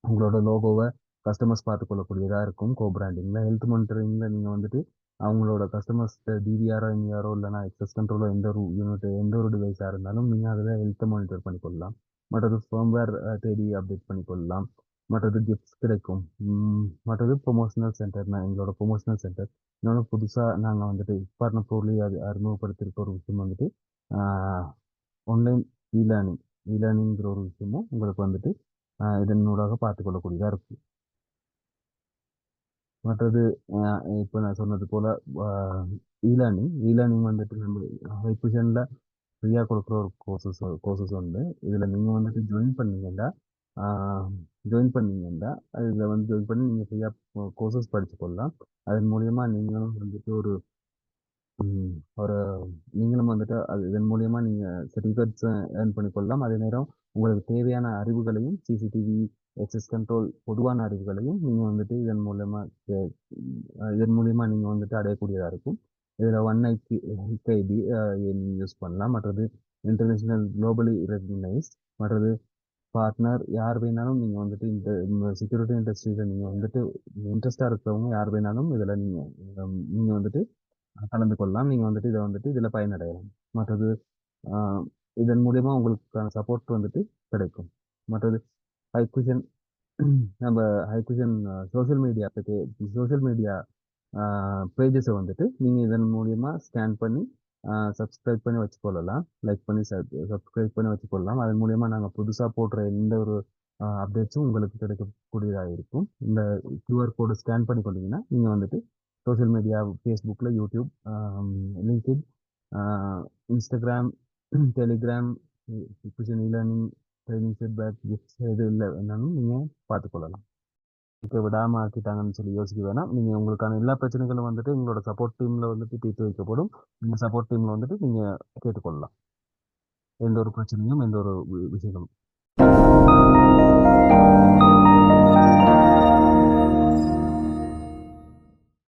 C: உங்களோட லோகோவை கஸ்டமர்ஸ் பார்த்துக்கொள்ளக்கூடியதாக இருக்கும் கோ பிராண்டிங்கில். ஹெல்த் மானிட்டரிங்கில் நீங்கள் வந்துட்டு அவங்களோட கஸ்டமர்ஸ் டிவிஆரோ என்விஆரோ இல்லைனா எக்ஸஸ் கண்ட்ரோலோ எந்த ஒரு யூனிட் எந்த ஒரு டிவைஸாக இருந்தாலும் நீங்கள் அதில் ஹெல்த்தை மானிட்டர் பண்ணிக்கொள்ளலாம். மற்றது ஃபர்ம்வேர் தேடி அப்டேட் பண்ணிக்கொள்ளலாம். மற்றது கிஃப்ட்ஸ் கிடைக்கும். மற்றது ப்ரொமோஷனல் சென்டர்னா எங்களோட ப்ரொமோஷனல் சென்டர் இன்னொன்று புதுசாக நாங்கள் வந்துட்டு பார்ட்னர் ப்ரோலி அறிமுகப்படுத்தியிருக்க ஒரு விஷயம் வந்துட்டு ஆன்லைன் இ-லேர்னிங்கிற ஒரு விஷயமும் உங்களுக்கு வந்துட்டு இதனூடாக பார்த்துக்கொள்ளக்கூடியதாக இருக்குது. மற்றது இப்போ நான் சொன்னது போல் இ-லேர்னிங் வந்துட்டு நம்ம ஹைப்விஷனில் ஃப்ரீயாக கொடுக்குற ஒரு கோர்சஸ் உண்டு. இதில் நீங்கள் வந்துட்டு ஜாயின் பண்ணீங்கன்னா ஜாயின் பண்ணீங்கன்னா அதில் வந்து ஜாயின் பண்ணி நீங்கள் ஃப்ரீயாக கோர்சஸ் படித்து கொள்ளலாம். அதன் மூலியமாக நீங்களும் வந்துட்டு ம், ஒரு நீங்களும் வந்துட்டு இதன் மூலியமா நீங்கள் சர்டிஃபிகேட்ஸ் ஏர்ன் பண்ணிக்கொள்ளலாம். அதே நேரம் உங்களுக்கு தேவையான அறிவுகளையும் சிசிடிவி எக்ஸஸ் கண்ட்ரோல் பொதுவான அறிவுகளையும் நீங்கள் வந்துட்டு இதன் மூலியமா நீங்கள் வந்துட்டு அடையக்கூடியதாக இருக்கும். இதில் ஹிக்ஐடி நீங்கள் யூஸ் பண்ணலாம். மற்றது இன்டர்நேஷ்னல் குளோபலி ரெகக்னைஸ், மற்றது பார்ட்னர் யார் வேணாலும் நீங்கள் வந்துட்டு இந்த செக்யூரிட்டி இண்டஸ்ட்ரியில் நீங்கள் வந்துட்டு இன்ட்ரெஸ்டாக இருக்கிறவங்க யார் வேணாலும் இதில் நீங்கள் வந்துட்டு கலந்து கொள்ளலாம். நீங்கள் வந்துட்டு இதை வந்துட்டு இதில் பயனடையலாம். மற்றது இதன் மூலியமா உங்களுக்கான சப்போர்ட் வந்துட்டு கிடைக்கும். மற்றது ஹைக்குஷன் நம்ம ஹைக்குஷன் சோஷியல் மீடியா பேஜஸை வந்துட்டு நீங்கள் இதன் மூலியமா ஸ்கேன் பண்ணி சப்ஸ்கிரைப் பண்ணி வச்சுக்கொள்ளலாம். லைக் பண்ணி சப்ஸ்கிரைப் பண்ணி வச்சுக்கொள்ளலாம். அதன் மூலியமா நாங்கள் புதுசாக போடுற எந்த ஒரு அப்டேட்ஸும் உங்களுக்கு கிடைக்கக்கூடியதாக இருக்கும். இந்த கியூஆர் கோடு ஸ்கேன் பண்ணி கொண்டீங்கன்னா நீங்கள் வந்துட்டு சோஷியல் மீடியா ஃபேஸ்புக்கில், YouTube, LinkedIn, Instagram, Telegram, learning, training, feedback, gifts எது இல்லை வேணாலும் நீங்கள் பார்த்துக்கொள்ளலாம். இப்போ விடாமல் ஆக்கிட்டாங்கன்னு சொல்லி யோசிக்க வேணாம். நீங்கள் உங்களுக்கான எல்லா பிரச்சனைகளும் வந்துட்டு உங்களோட சப்போர்ட் டீமில் வந்துட்டு தீர்த்து வைக்கப்படும். உங்கள் சப்போர்ட் டீமில் வந்துட்டு நீங்கள் கேட்டுக்கொள்ளலாம் எந்த ஒரு பிரச்சனையும் எந்த ஒரு விஷயங்களும்.